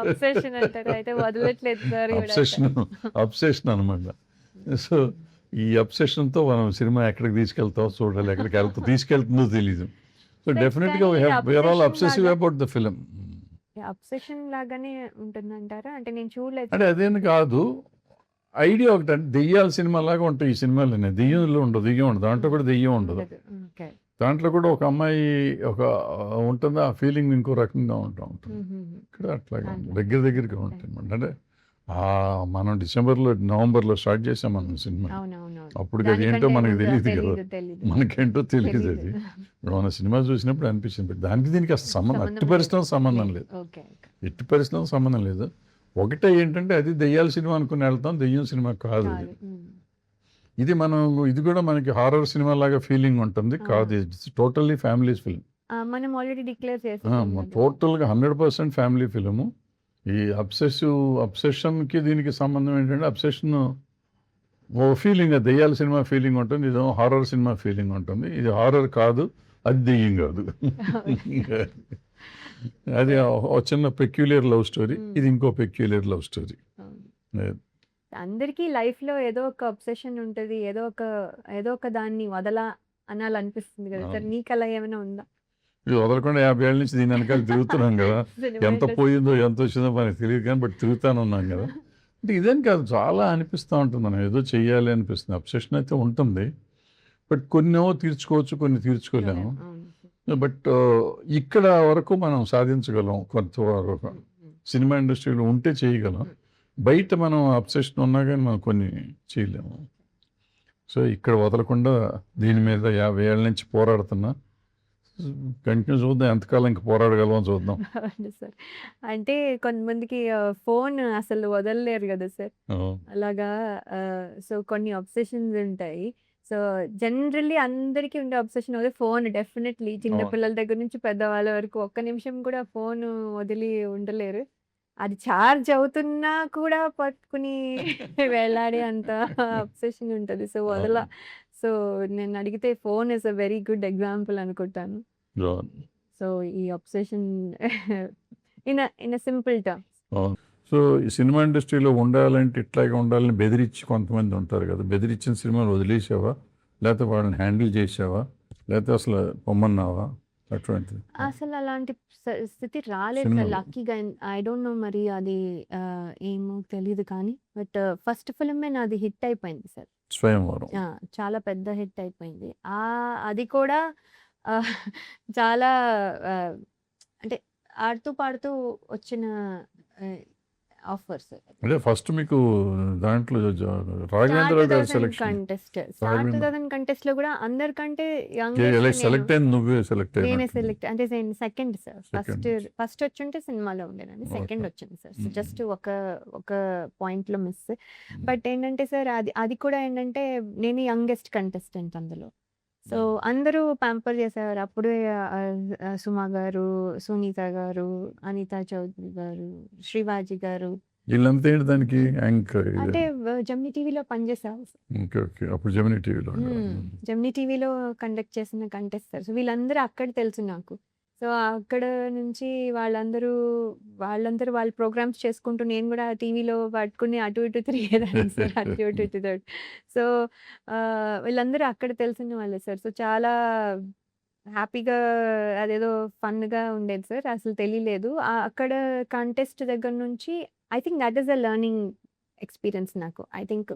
అబ్సెషన్ అంటారు. అయితే వదలట్లేదు సార్ కూడా అయితే. అబ్సెషన్ అనమాట. సో, ఈ అబ్సెషన్‌తో మనం సినిమా ఎక్కడికి తీసుకెళ్తామో చూడాలి. తీసుకెళ్తుందో తెలీదు. సో, సార్ డెఫినిట్‌గా కానీ ఇది వీఆర్ ఆల్ అబ్సెషన్ అబ్సెసివ్ లాగా అబౌట్ ద ఫిల్మ్. అబ్సెషన్ లాగానే ఉంటుందంటారా? అంటే నేను చూడలేదు అంటే సార్. అదేని కాదు. ఐడియా ఒకటంటే దెయ్యాల సినిమాలాగా ఉంటాయి ఈ సినిమాలన్నీ. దెయ్యం ఉండదు. దాంట్లో హ్మ్. కూడా దెయ్యం ఉండదు. ఉండదు. ఓకే. దాంట్లో కూడా ఒక అమ్మాయి ఒక ఉంటుంది. ఆ ఫీలింగ్ ఇంకో రకంగా ఉంటుంది. హుహుహు. ఇక్కడ అట్లాగా ఉంది. అట్లా. దగ్గరగా ఉంటాయన్నమాట. అంటే మనం నవంబర్‌లో స్టార్ట్ చేసాం మనం సినిమా. అవునవునవును. అప్పటికి అది ఏంటో దానికంటే మనకు ముందు తెలీదు కదా! తెలీదు. మనకేంటో తెలీదు తెలీదు. అది. మన సినిమా చూసినప్పుడు అనిపించింది. దానికి దీనికి అసలు సంబంధం ఎట్టి లేదు. పరిస్థితుల్లో సంబంధం లేదు. ఓకే. ఓకే. ఎట్టి పరిస్థితుల్లో సంబంధం లేదు. ఒకటే ఏంటంటే అది దెయ్యాల సినిమా అనుకుని వెళ్తాం. దెయ్యం సినిమా కాదు అది. కాదు. హ్మ్. ఇది కూడా మనకి హారర్ సినిమా లాగా ఫీలింగ్ ఉంటుంది. ఆ! కాదు. It's totally families film. మనం ఆల్రెడీ డిక్లేర్ చేసేసాం కదా! టోటల్‌గా 100% ఫ్యామిలీ ఫిల్ము. ఈ అబ్సెషన్‌కి దీనికి సంబంధం ఏంటంటే అబ్సెషన్ ఓ ఫీలింగ్ దెయ్యాల సినిమా ఫీలింగ్ ఉంటుంది. ఇదేమో హారర్ సినిమా ఫీలింగ్ ఉంటుంది. ఇది హారర్ కాదు. అది దెయ్యం కాదు. అది సార్ ఓ చిన్న పెక్యులియర్ లవ్ స్టోరీ. హ్మ్. ఇది ఇంకో పెక్యులియర్ లవ్ స్టోరీ. అవును. అందరికీ లైఫ్‌లో ఏదో ఒక అబ్సెషన్ ఉంటది. ఏదో ఒక దాన్ని అనాలనిపిస్తుంది కదా! సార్ అవును. మీకలా ఏమైనా ఉందా? ఇది వదలకుండా 50 ఏళ్ల నుంచి దీని వెనకాల తిరుగుతున్నాం కదా! సినిమా ఎంత ఇండస్ట్రీ పోయిందో, ఎంత వచ్చిందో మనకు తెలియదు కానీ బట్ తిరుగుతానే ఉన్నాం కదా! అంటే ఇదేం కాదు చాలా అనిపిస్తూ ఉంటుంది. మనం ఏదో చెయ్యాలి అనిపిస్తుంది. అబ్సెషన్ అయితే ఉంటుంది. బట్ కొన్నేమో తీర్చుకోవచ్చు, కొన్ని తీర్చుకోలేము. అవును. బట్ ఇక్కడ వరకు మనం సాధించగలం కొంతవరకు. హ్మ్. హ్మ్. సినిమా ఇండస్ట్రీలో ఉంటే చేయగలం. హ్మ్. బయట మనం అబ్సెషన్ ఉన్నా గానీ మనం కొన్ని చేయలేము. సో, ఇక్కడ వదలకుండా దీని మీద 50 ఏళ్ల నుంచి పోరాడుతున్నా. కంటిన్యూ చూద్దాం ఎంతకాలం ఇంక పోరాడగలమో చూద్దాం. అవును సార్. అంటే కొంతమందికి ఫోన్ అసలు వదలలేరు గదా సార్! అవును. అలాగా సో, కొన్ని అబ్సెషన్స్ ఉంటాయి. సో, జనరల్లీ అందరికీ ఉండే అబ్సెషన్ అదే ఫోన్ డెఫినెట్‌లీ. చిన్న అవును. పిల్లల దగ్గర నుంచి పెద్దవాళ్ళ వరకు ఒక్క నిమిషం కూడా ఫోను వదిలి ఉండలేరు. అది చార్జ్ అవుతున్నా కూడా పట్టుకుని వేలాడే అంత అబ్సెషన్ ఉంటది. అవును. సో, నన్నడిగితే phone is a very good example అనుకుంటాను. అవును. సో, ఈ అబ్సెషన్ ఇన్ సింపుల్ టర్మ్. అవును. సో, ఈ సినిమా ఇండస్ట్రీలో ఉండాలంటే ఇట్లాగే ఉండాలని బెదిరించి కొంతమంది ఉంటారు కదా! బెదిరించిన సినిమాలు వదిలేసావా? లేతే వాళ్ళని హ్యాండిల్ చేసావా? లేతే అసలు పొమ్మన్నావా? అటువంటిది. అసలు అలాంటి స్థితి రాలేదు సార్. సినిమాలు. లక్కీగా ఐ డోంట్ నో మరి అది ఏమో తెలీదు కానీ బట్ ఫస్ట్ ఫిల్మే నాది హిట్ అయిపోయింది సార్. 'స్వయంవరం.' చాలా పెద్ద హిట్ అయిపోయింది. అది కూడా ఆహ్, చాలా ఆహ్, అంటే ఆడుతూ పాడుతూ వచ్చిన ఆహ్, ఆఫర్స్. అంటే ఫస్ట్ మీకు దాంట్లో స్టార్ రాఘవేంద్రరావు గారి 2000 సెలక్షన్. కంటెస్ట్. స్టార్ రాఘవేంద్ర 2000 కంటెస్ట్‌లో కూడా అందరికంటే ఎలా యంగెస్ట్ నేను. సెలెక్ట్ అయింది నువ్వే సెలెక్ట్ నేనే అయినట్టుంది. సెలెక్ట్ అంటే నేను సెకండ్ సార్. సెకండ్. ఫస్ట్ వచ్చుంటే సినిమాలో ఉండేదాన్ని. Second okay. వచ్చింది సార్. సో జస్ట్ ఒక పాయింట్‌లో మిస్. బట్ ఏంటంటే సార్ అది కూడా ఏంటంటే నేను యంగెస్ట్ కంటెస్టెంట్ అందులో. సో అందరూ ప్యాంపర్ చేసేవారు. అప్పుడే సుమ గారు, సునీత గారు, అనితా చౌదరి గారు, శ్రీవాజీ గారు. వీళ్ళంతా ఏంటి దానికి యాంకర్? అంటే జెమినీ టీవీలో పనిచేసేవారు సార్. ఓకే. ఓకే. అప్పుడు జెమినీ టీవీలో జెమినీ టీవీలో కండక్ట్ చేసిన కంటెస్టర్స్. వీళ్ళందరూ అక్కడ తెలుసు నాకు. సో అక్కడ నుంచి వాళ్ళందరూ వాళ్ళ ప్రోగ్రామ్స్ చేసుకుంటూ నేను కూడా టీవీలో పట్టుకుని అటు ఇటు తిరిగేదాన్ని సార్. అటు ఇటు ఇటు ఇటు. సో వీళ్ళందరూ అక్కడ తెలిసిన వాళ్ళే సార్. సో చాలా హ్యాపీగా అదేదో ఫన్‌గా ఉండేది సార్. అసలు తెలియలేదు. అక్కడ కంటెస్ట్ దగ్గర నుంచి I think that is a learning experience నాకు. ఐ థింక్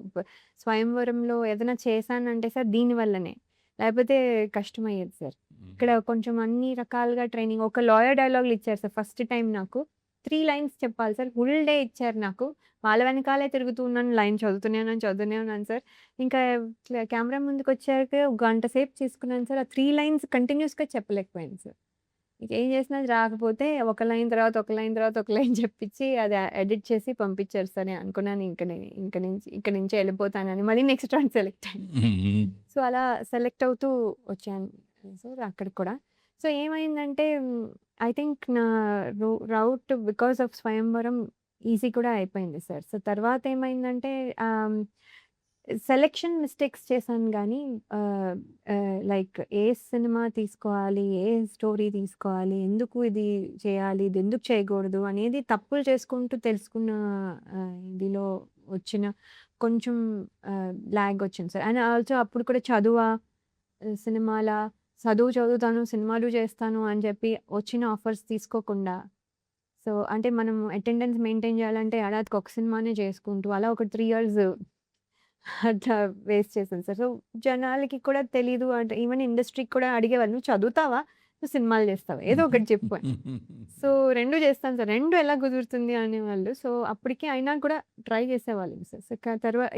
స్వయంవరంలో ఏదైనా చేశానంటే సార్ దీని వల్లనే. లేకపోతే కష్టమయ్యేది సార్. ఇక్కడ కొంచెం అన్ని రకాలుగా ట్రైనింగ్ ఒక లాయర్ డైలాగులు ఇచ్చారు సార్ ఫస్ట్ టైమ్ నాకు. 3 లైన్స్ చెప్పాలి సార్. ఫుల్ డే ఇచ్చారు నాకు. వాళ్ళ వెనకాలే తిరుగుతూ ఉన్నాను. లైన్ చదువుతూనే ఉన్నాను సార్. ఇంకా కెమెరా ముందుకొచ్చాక ఒక గంట సేపు తీసుకున్నాను సార్. ఆ 3 లైన్స్ కంటిన్యూయస్‌గా చెప్పలేకపోయాను సార్. ఏం చేసినా అది రాకపోతే ఒక లైన్ తర్వాత ఒక లైన్ తర్వాత ఒక లైన్ చెప్పించి అది ఎడిట్ చేసి పంపించారు సార్. నేను అనుకున్నాను ఇక్కడి నుంచి వెళ్ళిపోతానని. మళ్ళీ నెక్స్ట్ రౌండ్ సెలెక్ట్ అయ్యాను. సో అలా సెలెక్ట్ అవుతూ వచ్చాను సార్ అక్కడికి కూడా. సో ఏమైందంటే ఐ థింక్ నా రౌట్ బికాస్ ఆఫ్ స్వయంవరం ఈజీ కూడా అయిపోయింది సార్. సో తర్వాత ఏమైందంటే సెలెక్షన్ మిస్టేక్స్ చేశాను గానీ లైక్ ఏ సినిమా తీసుకోవాలి, ఏ స్టోరీ తీసుకోవాలి, ఎందుకు ఇది చేయాలి, ఇది ఎందుకు చేయకూడదు అనేది తప్పులు చేసుకుంటూ తెలుసుకున్న ఇదిలో వచ్చిన కొంచెం లాగ్ వచ్చింది సార్. అండ్ ఆల్సో అప్పుడు కూడా సినిమాలా చదువుతాను, సినిమాలు చేస్తాను అని చెప్పి వచ్చిన ఆఫర్స్ తీసుకోకుండా సో అంటే మనం అటెండెన్స్ మెయింటైన్ చేయాలంటే ఏడాదికి ఒక సినిమానే చేసుకుంటూ అలా ఒక 3 ఇయర్స్ అట్లా వేస్ట్ చేశాను సార్. సో జనాలకి కూడా తెలీదు అంటే ఈవెన్ ఇండస్ట్రీకి కూడా అడిగేవాళ్ళు. "నువ్వు చదువుతావా? నువ్వు సినిమాలు చేస్తావా? ఏదో ఒకటి చెప్పు" అని. సో 2 చేస్తాను సార్. 2 ఎలా కుదురుతుంది అనేవాళ్ళు. సో అప్పటికి అయినా కూడా ట్రై చేసేవాళ్ళం సార్. సో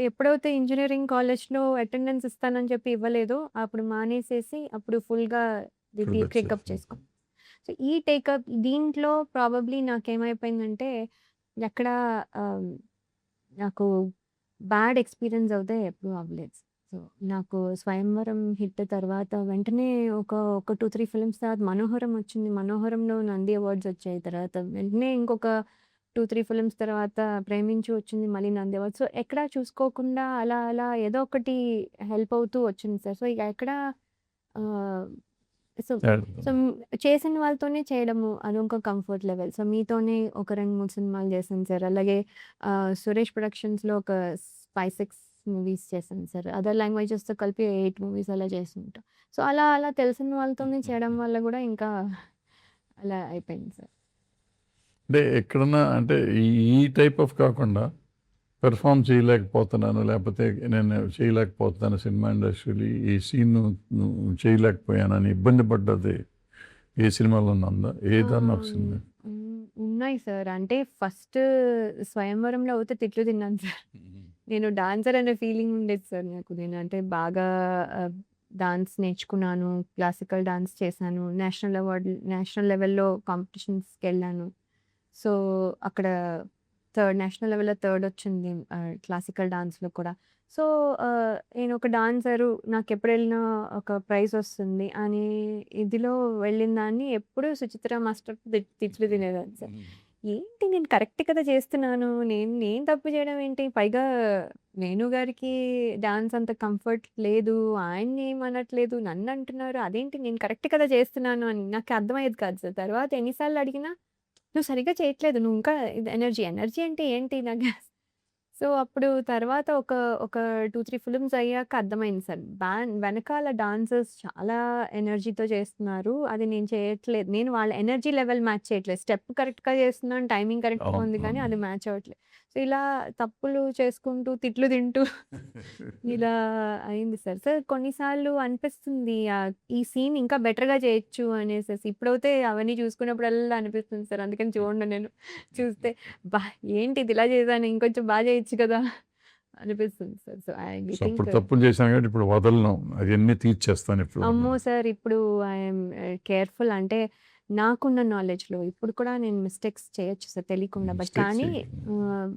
ఎప్పుడైతే ఇంజినీరింగ్ కాలేజ్‌లో అటెండెన్స్ ఇస్తానని చెప్పి ఇవ్వలేదో అప్పుడు మానేసేసి అప్పుడు ఫుల్‌గా టేకప్ చేసుకున్నాను. సో ఈ టేకప్ దీంట్లో ప్రాబబ్లీ నాకేమైపోయిందంటే ఎక్కడ నాకు బ్యాడ్ ఎక్స్‌పీరియన్స్ అయితే ఎప్పుడు అవ్వలేదు. సో నాకు స్వయంవరం హిట్ తర్వాత వెంటనే ఒక 2, 3 ఫిల్మ్స్ తర్వాత 'మనోహరం' వచ్చింది. 'మనోహరంలో' నంది అవార్డ్స్ వచ్చాయి. తర్వాత వెంటనే ఇంకొక 2, 3 ఫిల్మ్స్ తర్వాత 'ప్రేమించు' వచ్చింది. మళ్ళీ నంది అవార్డ్స్. సో ఎక్కడా చూసుకోకుండా అలా ఏదో ఒకటి హెల్ప్ అవుతూ వచ్చింది సార్. సో ఇక ఎక్కడ ఆహ్, సో సో చేసిన వాళ్ళతోనే చేయడము అదొక కంఫర్ట్ లెవెల్. సో మీతోనే ఒక 2, 3 సినిమాలు చేశాను సార్. అలాగే సురేష్ ప్రొడక్షన్స్‌లో ఒక 5, 6 మూవీస్ చేశాను సార్. అదర్ లాంగ్వేజెస్‌తో కలిపి 8 మూవీస్ అలా చేస్తుంటా. సో అలా తెలిసిన వాళ్ళతోనే చేయడం వల్ల కూడా ఇంకా అలా అయిపోయింది సార్. అంటే ఎక్కడన్నా అంటే ఈ టైప్ ఆఫ్ కాకుండా పెర్ఫార్మ్ చేయలేకపోతున్నాను, లేకపోతే నేను చేయలేకపోతున్నాను సినిమా ఇండస్ట్రీలో ఈ సీన్ చేయలేకపోయానని ఇబ్బంది పడ్డది ఏ సినిమాలో ఉందా? ఏదన్నా ఒక సినిమా? ఉన్నాయి సార్. అంటే ఫస్ట్ స్వయంవరంలో అయితే తిట్లు తిన్నాను సార్. నేను డాన్సర్ అనే ఫీలింగ్ ఉండేది సార్ నాకు. నేను అంటే బాగా డాన్స్ నేర్చుకున్నాను. క్లాసికల్ డాన్స్ చేశాను. నేషనల్ లెవెల్‌లో కాంపిటీషన్స్‌కెళ్ళాను. సో అక్కడ నేషనల్ లెవెల్‌లో థర్డ్ వచ్చింది క్లాసికల్ డాన్స్‌లో కూడా. సో నేను ఒక డాన్సరు నాకెప్పుడు వెళ్ళినా ఒక ప్రైజ్ వస్తుంది అని ఇదిలో వెళ్ళిన దాన్ని ఎప్పుడూ సుచిత్ర మాస్టర్ తిట్లు తినేదాన్ని సార్. ఏంటి నేను కరెక్ట్ కదా చేస్తున్నాను. నేను తప్పు చేయడం ఏంటి? పైగా వేణు గారికి డాన్స్ అంత కంఫర్ట్ లేదు. ఆయన్ని ఏమనట్లేదు. నన్నంటున్నారు. అదేంటి నేను కరెక్ట్ కదా చేస్తున్నాను అని నాకు అర్థమయ్యేది కాదు సార్. తర్వాత ఎన్ని సార్లు అడిగినా నువ్వు సరిగ్గా చేయట్లేదు. నువ్వు ఇంకా ఇది ఎనర్జీ, ఎనర్జీ అంటే ఏంటి నాకు సో, అప్పుడు తర్వాత ఒక 2, 3 ఫిల్మ్స్ అయ్యాక అర్థమైంది సార్. వెనకాల డాన్సర్స్ చాలా ఎనర్జీతో చేస్తున్నారు. అది నేను చేయట్లేదు. నేను వాళ్ళ ఎనర్జీ లెవెల్ మ్యాచ్ చేయట్లేదు. స్టెప్ కరెక్ట్‌గా చేస్తున్నాను. టైమింగ్ కరెక్ట్‌గా అవును. ఉంది కానీ అవును. అది మ్యాచ్ అవ్వట్లేదు. సో, ఇలా తప్పులు చేసుకుంటూ, తిట్లు తింటూ ఇలా అయింది సార్. సార్ కొన్నిసార్లు అనిపిస్తుంది ఈ సీన్ ఇంకా బెటర్‌గా చేయొచ్చు అనేసేసి. ఇప్పుడైతే అవన్నీ చూసుకున్నప్పుడల్లా అనిపిస్తుంది సార్. అందుకని చూడను నేను. చూస్తే అబ్బా! ఏంటిది ఇలా చేశాను ఇంకొంచెం చేయొచ్చు కదా! అనిపిస్తుంది sir. So, I so, think అప్పుడు తప్పులు చేశాను కాబట్టి ఇప్పుడు వదలను. అవన్నీ తీర్చేస్తాను ఇప్పుడు. అమ్మో! సార్ ఇప్పుడు ఐయామ్ కేర్‌ఫుల్ అంటే నాకున్న నాలెడ్జ్‌లో ఇప్పుడు కూడా నేను మిస్టేక్స్ చేయొచ్చు సార్ తెలియకుండా. మిస్టేక్స్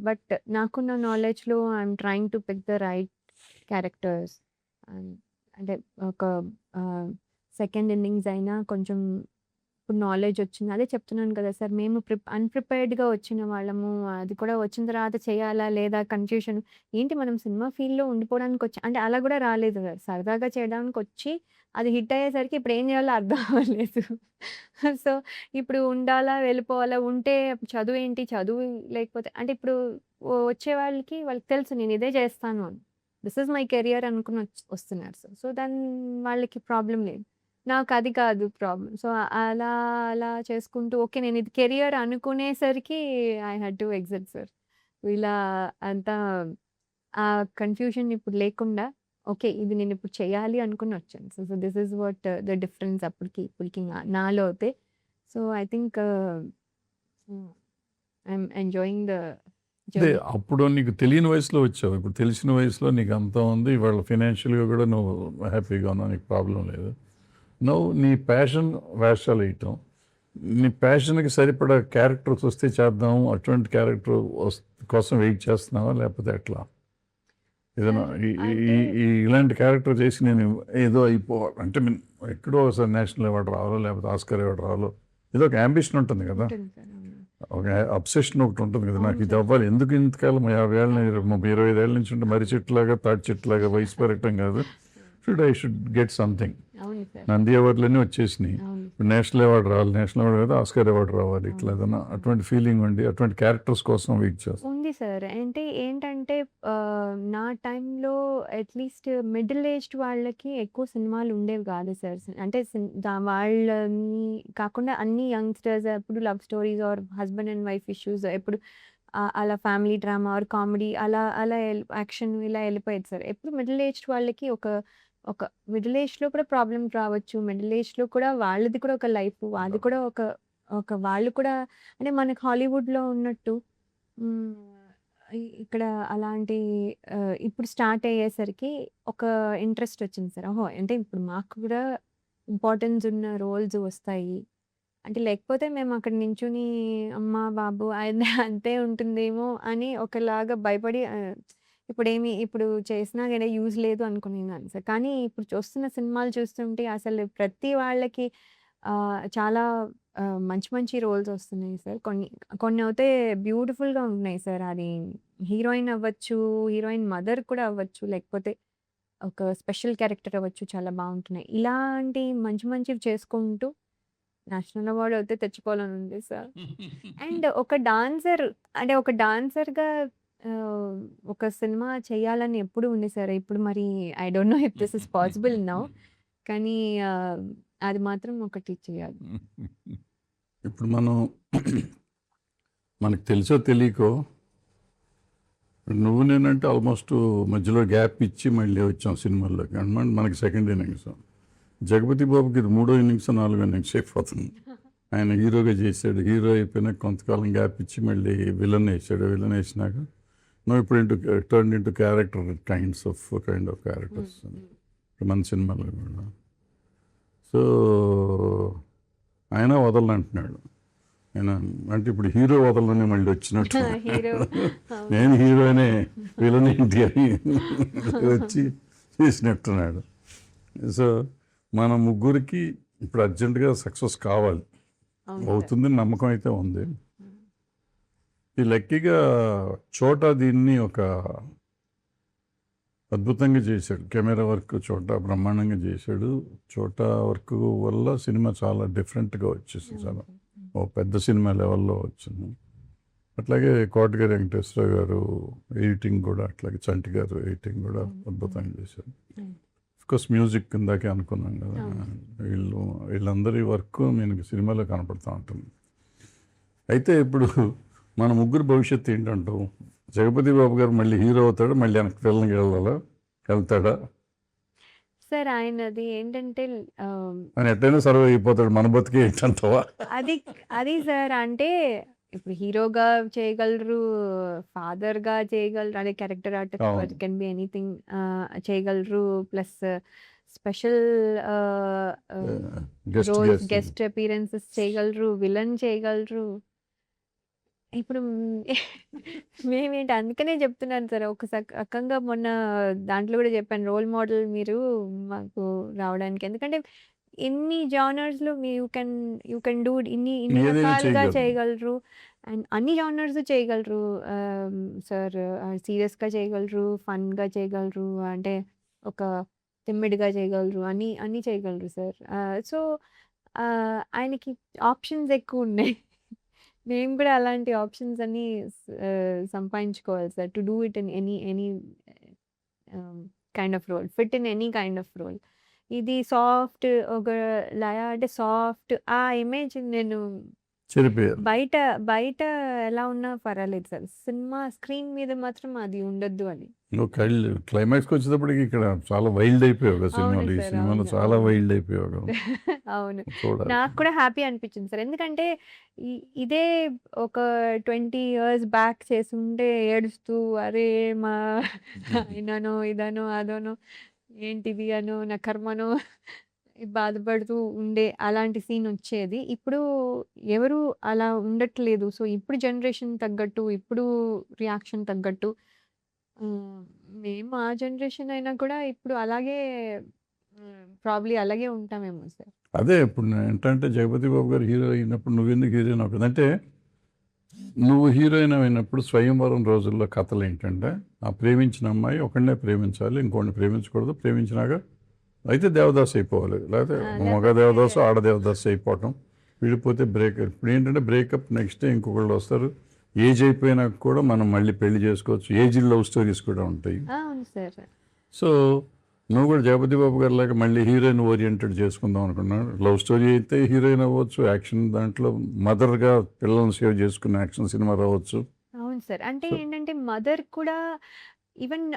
బట్ నాకున్న నాలెడ్జ్‌లో I'm trying to pick the right characters. And అంటే ఒక సెకండ్ ఇన్నింగ్స్ అయినా కొంచెం ఇప్పుడు నాలెడ్జ్ వచ్చింది. అదే చెప్తున్నాను కదా సార్! మేము అన్‌ప్రిపేర్డ్‌గా వచ్చిన వాళ్ళము. అది కూడా వచ్చిన తర్వాత చేయాలా? లేదా? కన్‌ఫ్యూషన్. ఏంటి మనం సినిమా ఫీల్డ్‌లో ఉండిపోవడానికొచ్చి అంటే అలా కూడా రాలేదు. సరదాగా చేయడానికొచ్చి అది హిట్ అయ్యేసరికి ఇప్పుడు ఏం చేయాలో అర్థం అవ్వలేదు. సో, ఇప్పుడు ఉండాలా? వెళ్ళిపోవాలా? ఉంటే చదువేంటి? చదువు లేకపోతే అంటే ఇప్పుడు వచ్చే వాళ్ళకి తెలుసు నేను ఇదే చేస్తాను అని. దిస్ ఈజ్ మై కెరియర్ అనుకుని వస్తున్నారు సార్. సో, వాళ్ళకి ప్రాబ్లమ్ లేదు. నాకది కాదు ప్రాబ్లమ్. సో, అలా అలా చేసుకుంటూ ఓకే. నేనిది కెరియర్ అనుకునేసరికి I had to exit sir. ఇలా అంతా ఆ కన్‌ఫ్యూజన్ ఇప్పుడు లేకుండా ఓకే. ఇది నేనిప్పుడు చేయాలి అనుకుని వచ్చాను. So, so this is what the difference అప్పటికి ఇప్పటికి నాలో అయితే. So, I think I'm enjoying the అదే జర్నీ. అప్పుడు నీకు తెలియని వయసులో వచ్చావు. ఇప్పుడు తెలిసిన వయసులో నీకు అంతా ఉంది. ఇవాళ ఫైనాన్షియల్‌గా కూడా నువ్వు హ్యాపీగా ఉన్నావు. నీకు ప్రాబ్లమ్ లేదు. నువ్వు నీ ప్యాషన్ వేషాలు వేయటం. నీ ప్యాషన్‌కి సరిపడా క్యారెక్టర్స్ వస్తే చేద్దాం. అటువంటి క్యారెక్టర్ కోసం వెయిట్ చేస్తున్నావా? లేకపోతే ఎట్లా? ఏదైనా సార్ ఈ ఈ అంటే ఈ ఇలాంటి క్యారెక్టర్ చేసి నేను ఏదో అయిపోవాలి అంటే ఎక్కడో ఒకసారి నేషనల్ అవార్డ్ రావాలో లేకపోతే ఆస్కార్ అవార్డ్ రావాలో ఏదో ఒక యాంబిషన్ ఉంటుంది కదా! ఉంటుంది సార్. అవును. ఒక అబ్సెషన్ ఒకటి ఉంటుంది కదా! నాకు అవును ఇది సార్. అవ్వాలి. ఎందుకు ఇంతకాలం 50 ఏళ్ళ 25 ఏళ్ళ నుంచి ఉంటే మర్రి చెట్టులాగా, తాటి చెట్టులాగా వయసు పెరగటం కాదు. I should get something. అవును సార్. నంది అవార్డులన్నీ వచ్చేసినాయి. అవును ఇప్పుడు సార్. నేషనల్ అవార్డు రావాలి. నేషనల్ అవార్డు కదా ఆస్కార్ అవార్డు రావాలి. ఇట్లా అవును ఏదైనా సార్. అటువంటి ఫీలింగ్ ఉండి అటువంటి క్యారెక్టర్స్ కోసం వెయిట్ చేస్తాను. ఉంది సార్. అంటే ఏంటంటే నా టైంలో అట్‌లీస్ట్ మిడిల్ ఏజ్డ్ వాళ్ళకి ఎక్కువ సినిమాలు ఉండేవి కాదు సార్. అంటే వాళ్ళని కాకుండా అన్ని యంగ్‌స్టర్స్ ఎప్పుడు love stories are husband and wife issues ఎప్పుడు అలా ఫ్యామిలీ డ్రామా ఆర్ కామెడీ అలా అలా యాక్షన్ ఇలా వెళ్ళిపోయేది సార్. ఎప్పుడు మిడిల్ ఏజ్డ్ వాళ్ళకి ఒక ఒక మిడిల్ ఏజ్‌లో కూడా ప్రాబ్లమ్స్ రావచ్చు. మిడిల్ ఏజ్‌లో కూడా వాళ్ళది కూడా ఒక లైఫ్. అది కూడా ఒక ఒక వాళ్ళు కూడా అంటే మనకి హాలీవుడ్‌లో ఉన్నట్టు హ్మ్. ఇక్కడ అలాంటి ఇప్పుడు స్టార్ట్ అయ్యేసరికి ఒక ఇంట్రెస్ట్ వచ్చింది సార్. ఓహో! అంటే ఇప్పుడు మాకు కూడా ఇంపార్టెన్స్ ఉన్న రోల్స్ వస్తాయి. అంటే లేకపోతే మేము అక్కడ నించొని అమ్మ, బాబు అది అంతే ఉంటుందేమో అని ఒకలాగా భయపడి ఇప్పుడు చేసినా గాని యూజ్ లేదు అనుకునేదాన్ని సార్. కానీ ఇప్పుడు చూస్తున్న సినిమాలు చూస్తుంటే అసలు ప్రతి వాళ్ళకి చాలా మంచి మంచి రోల్స్ వస్తున్నాయి సార్. కొన్నయితే బ్యూటిఫుల్‌గా ఉంటున్నాయి సార్. అది హీరోయిన్ అవ్వచ్చు, హీరోయిన్ మదర్ కూడా అవ్వచ్చు, లేకపోతే ఒక స్పెషల్ క్యారెక్టర్ అవ్వచ్చు చాలా బావుంటున్నాయి. ఇలాంటి మంచి మంచివి చేసుకుంటూ నేషనల్ అవార్డ్ అయితే తెచ్చుకోవాలని ఉంది సార్. అండ్ ఒక డాన్సర్ అంటే ఒక డాన్సర్‌గా ఒక సినిమా చేయాలని ఎప్పుడూ ఉంది సార్. ఇప్పుడు మరి I don't know if this is possible now. కానీ అది మాత్రం ఒకటి చేయాలి. ఇప్పుడు మనం మనకు తెలుసో తెలియకో నువ్వు నేనంటే ఆల్మోస్ట్ మధ్యలో గ్యాప్ ఇచ్చి మళ్ళీ వచ్చాం సినిమాల్లోకి అనమాట. మనకి సెకండ్ ఇన్నింగ్స్. జగపతి బాబుకి ఇది 3వ ఇన్నింగ్స్ 4వ ఇన్నింగ్స్ అయిపోతుంది. ఆయన హీరోగా చేశాడు. హీరో అయిపోయినాక కొంతకాలం గ్యాప్ ఇచ్చి మళ్ళీ విలన్ వేసాడు. విలన్ వేసినాక నువ్వు ఇప్పుడు turn into character kind of characters మన సినిమాలో కూడా. సో ఆయన వదలంటున్నాడు. ఆయన అంటే ఇప్పుడు హీరో వదలని మళ్ళీ వచ్చినట్టు హీరో నేను హీరోనే విలన్ ఏంటి అని వచ్చి చేసినట్టున్నాడు. సో మన ముగ్గురికి ఇప్పుడు అర్జెంటుగా సక్సెస్ కావాలి. అవును సార్. అవుతుందని నమ్మకం అయితే ఉంది. ఈ లక్కీగా చోటా దీన్ని ఒక అద్భుతంగా చేశాడు. కెమెరా వర్క్ చోటా బ్రహ్మాండంగా చేశాడు. చోటా వర్క్ వల్ల సినిమా చాలా డిఫరెంట్గా వచ్చేసింది. చాలా ఓ పెద్ద సినిమా లెవెల్లో వచ్చింది. అట్లాగే కోటగిరి వెంకటేశ్వర గారు ఎడిటింగ్ కూడా, అట్లాగే చంటి గారు ఎడిటింగ్ కూడా అద్భుతంగా చేశారు. కోర్స్ మ్యూజిక్ కిందకే అనుకున్నాం కదా, వీళ్ళందరి వర్క్ నేను సినిమాలో కనపడుతూ ఉంటుంది. అయితే ఇప్పుడు మన ముగ్గురు భవిష్యత్తు ఏంటంటావు? జగపతి బాబు గారు మళ్ళీ హీరో అవుతాడు, మళ్ళీ వెనక్కి పిల్లలకి వెళ్తాడా? సార్ ఆయనది ఏంటంటే ఆయన ఎట్లయినా సర్వే అయిపోతాడు, మన బతికే ఏంటంటావా? అది అది సార్ అంటే ఇప్పుడు హీరోగా చేయగలరు, ఫాదర్గా చేయగలరు, అదే character artist can be anything చేయగలరు, plus special roles, guest appearances చేయగలరు, విలన్ చేయగలరు. ఇప్పుడు మేమేంటి అందుకనే చెప్తున్నాను సార్. ఒక రకంగా మొన్న దాంట్లో కూడా చెప్పాను, రోల్ మోడల్ మీరు మాకు రావడానికి. ఎందుకంటే ఎన్ని జానర్స్లో యూ కెన్ డూ ఇన్ని రకాలుగా చేయగలరు, అండ్ అన్ని జానర్స్ చేయగలరు సార్. సీరియస్గా చేయగలరు, ఫన్గా చేయగలరు, అంటే ఒక తిమ్మిడిగా చేయగలరు, అన్నీ చేయగలరు సార్. సో ఆయనకి ఆప్షన్స్ ఎక్కువ ఉన్నాయి. మేము కూడా అలాంటి ఆప్షన్స్ అన్ని సంపాదించుకోవాలి sir, to do it in any kind of role, fit in any kind of role. ఇది సాఫ్ట్, ఒక లయ అంటే సాఫ్ట్, ఆ ఇమేజ్ నేను బయట ఎలా ఉన్నా పర్వాలేదు సార్, సినిమా స్క్రీన్ మీద మాత్రం అది ఉండొద్దు అని. క్లైమాక్స్కి వచ్చేటప్పటికి ఇక్కడ చాలా వైల్డ్ అయిపోయావు కదా సినిమాలో, ఈ సినిమాలో చాలా వైల్డ్ అయిపోయావు. అవును, నాకు కూడా హ్యాపీ అనిపించింది సార్. ఎందుకంటే ఇదే ఒక 20 years బ్యాక్ చేస్తుంటే ఏడుస్తూ, అరే మా ఆయననో ఇదనో అదనో ఏంటిది అనో నా కర్మనో బాధపడుతూ ఉండే అలాంటి సీన్ వచ్చేది. ఇప్పుడు ఎవరు అలా ఉండట్లేదు. సో ఇప్పుడు జనరేషన్ తగ్గట్టు, ఇప్పుడు రియాక్షన్ తగ్గట్టు, మేము ఆ జనరేషన్ అయినా కూడా ఇప్పుడు అలాగే ప్రాబ్లీ అలాగే ఉంటామేమో సార్. అదే ఇప్పుడు ఏంటంటే జగపతి బాబు గారు హీరో అయినప్పుడు నువ్వెందుకు హీరోయిన్ అవుతుంది అంటే, నువ్వు హీరోయిన్ అయినప్పుడు స్వయంవరం రోజుల్లో కథలు ఏంటంటే, ఆ ప్రేమించిన అమ్మాయి ఒకడినే ప్రేమించాలి, ఇంకోటిని ప్రేమించకూడదు, ప్రేమించినాక అయితే దేవదాసు అయిపోవాలి, లేకపోతే మగ దేవదాసు ఆడ దేవదాసు అయిపోవటం, విడిపోతే బ్రేకప్. ఇప్పుడు ఏంటంటే బ్రేకప్ నెక్స్ట్ డే ఇంకొకళ్ళు వస్తారు, ఏజ్ అయిపోయినాక కూడా మనం మళ్ళీ పెళ్లి చేసుకోవచ్చు, ఏజ్ లవ్ స్టోరీస్ కూడా ఉంటాయి. సో నువ్వు కూడా జగపతి బాబు గారు లాగా మళ్ళీ హీరోయిన్ ఓరియంటెడ్ చేసుకుందాం అనుకున్నాను. లవ్ స్టోరీ అయితే హీరోయిన్ అవ్వచ్చు, యాక్షన్ దాంట్లో మదర్గా పిల్లల్ని సేవ్ చేసుకున్న యాక్షన్ సినిమా రావచ్చు. అవును సార్, అంటే ఏంటంటే మదర్ కూడా even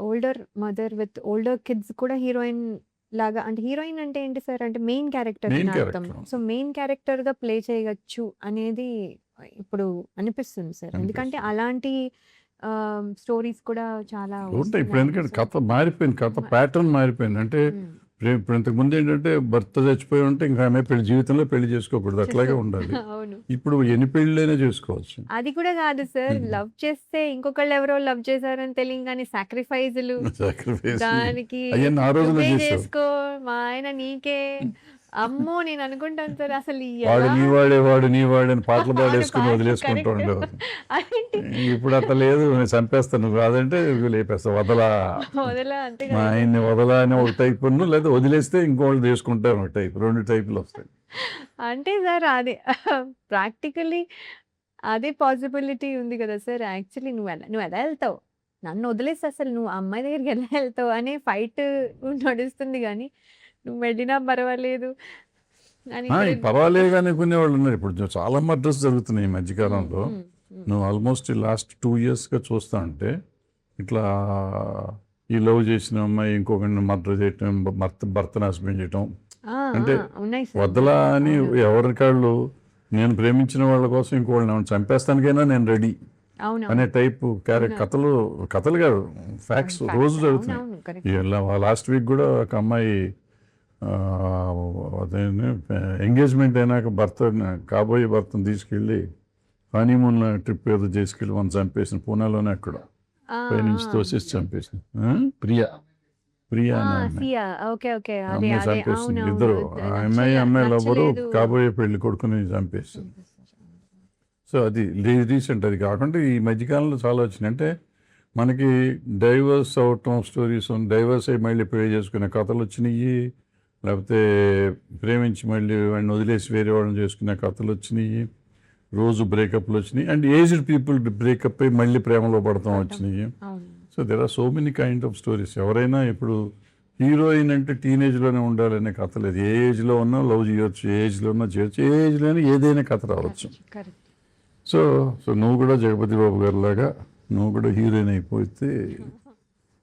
older mother with older kids కూడా హీరోయిన్ లాగా, అంటే హీరోయిన్ అంటే ఏంటి సార్ అంటే మెయిన్ క్యారెక్టర్ అర్థం. సో మెయిన్ క్యారెక్టర్ గా ప్లే చేయవచ్చు అనేది ఇప్పుడు అనిపిస్తుంది సార్. ఎందుకంటే అలాంటి స్టోరీస్ కూడా చాలా ఉంటాయి ఇప్పుడు. ఎందుకంటే కథ మారిపోయింది, కథ ప్యాటర్న్ మారిపోయింది. అంటే ఇప్పుడు ఇంతకు ముందు ఏంటంటే భర్త చచ్చిపోయి ఉంటే ఇంకా ఆమె జీవితంలో పెళ్లి చేసుకోకూడదు, అట్లాగే ఉండాలి. ఇప్పుడు ఎన్ని పెళ్ళైనా చేసుకోవచ్చు. అది కూడా కాదు సార్, లవ్ చేస్తే ఇంకొకళ్ళు ఎవరో లవ్ చేశారని తెలియగానే సాక్రిఫైజులు, దానికి చేసుకో మా ఆయన నీకే, అమ్మో నేను అనుకుంటాను సార్ అసలు వాడు నీ వాడే అని పాటలు పాడేసుకుని వదిలేసుకుంటూ ఉండేవారు. ఇప్పుడు అట్లా లేదు, నేను చంపేస్తాను నువ్వు కాదంటే లేపేస్తా, వదలా మా ఆయన్ని వదలా అని ఒక టైప్ ఉన్న, లేదా వదిలేస్తే ఇంకోళ్ళు తీసుకుంటారు ఒక టైప్, 2 టైపులు వస్తాయి. అంటే సార్ అది ప్రాక్టికలీ అదే పాసిబిలిటీ ఉంది కదా సార్. యాక్చువల్లీ నువ్వు ఎలా వెళ్తావు, నన్ను వదిలేసి అసలు నువ్వు అమ్మాయి దగ్గరికి ఎలా వెళ్తావు అనే ఫైట్ నడుస్తుంది, కానీ నువ్వు వెళ్ళినా పర్వాలేదు పర్వాలేదు అనుకునే వాళ్ళు ఉన్నారు. ఇప్పుడు చాలా మర్డర్స్ జరుగుతున్నాయి ఈ మధ్యకాలంలో. నువ్వు ఆల్మోస్ట్ లాస్ట్ 2 yearsగా చూస్తా ఉంటే ఇట్లా ఈ లవ్ చేసిన అమ్మాయి ఇంకొకరిని మర్డర్ చేయటం, భర్తను హస్బెండ్ చేయటం, అంటే వదలా అని ఎవరికాళ్ళు నేను ప్రేమించిన వాళ్ళ కోసం ఇంకోళ్ళని చంపేస్తానికైనా నేను రెడీ అనే టైపు కథలు కాదు, ఫ్యాక్ట్స్ రోజు జరుగుతున్నాయి. లాస్ట్ వీక్ కూడా ఒక అమ్మాయి ఎంగేజ్మెంట్ అయినాక కాబోయే భర్తను తీసుకెళ్ళి హనీమూన్ ట్రిప్ ఏదో చేసుకెళ్ళి మనం చంపేసిన, పూనాలోనే అక్కడ పైనుంచి తోసేసి చంపేసిన ప్రియా అమ్మాయి చంపేసింది. ఇద్దరు అమ్మాయి లవ్వరు కాబోయే పెళ్లి కొడుకుని చంపేసింది. సో అది రీసెంట్. అది కాకుండా ఈ మధ్యకాలంలో చాలా వచ్చినాయి. అంటే మనకి డైవర్స్ అవటం స్టోరీస్, డైవర్స్ అయ్యి మళ్ళీ పెళ్లి చేసుకునే కథలు వచ్చినాయి, లేకపోతే ప్రేమించి మళ్ళీ వాడిని వదిలేసి వేరే వాళ్ళని చేసుకునే కథలు వచ్చినాయి, రోజు బ్రేకప్లు వచ్చినాయి, అండ్ ఏజ్డ్ పీపుల్ బ్రేకప్ అయ్యి మళ్ళీ ప్రేమలో పడతాం వచ్చినాయి. అవును. So there are so many kind of stories. ఎవరైనా ఇప్పుడు హీరోయిన్ అంటే టీనేజ్లోనే ఉండాలనే కథ లేదు. ఏ ఏజ్లో ఉన్నా లవ్ చేయొచ్చు, ఏ ఏజ్లో ఉన్నా చేయొచ్చు, ఏ ఏజ్లోనే ఏదైనా కథ రావచ్చు. కరెక్ట్. సో సో నువ్వు కూడా జగపతి బాబు గారి లాగా నువ్వు కూడా హీరోయిన్ అయిపోతే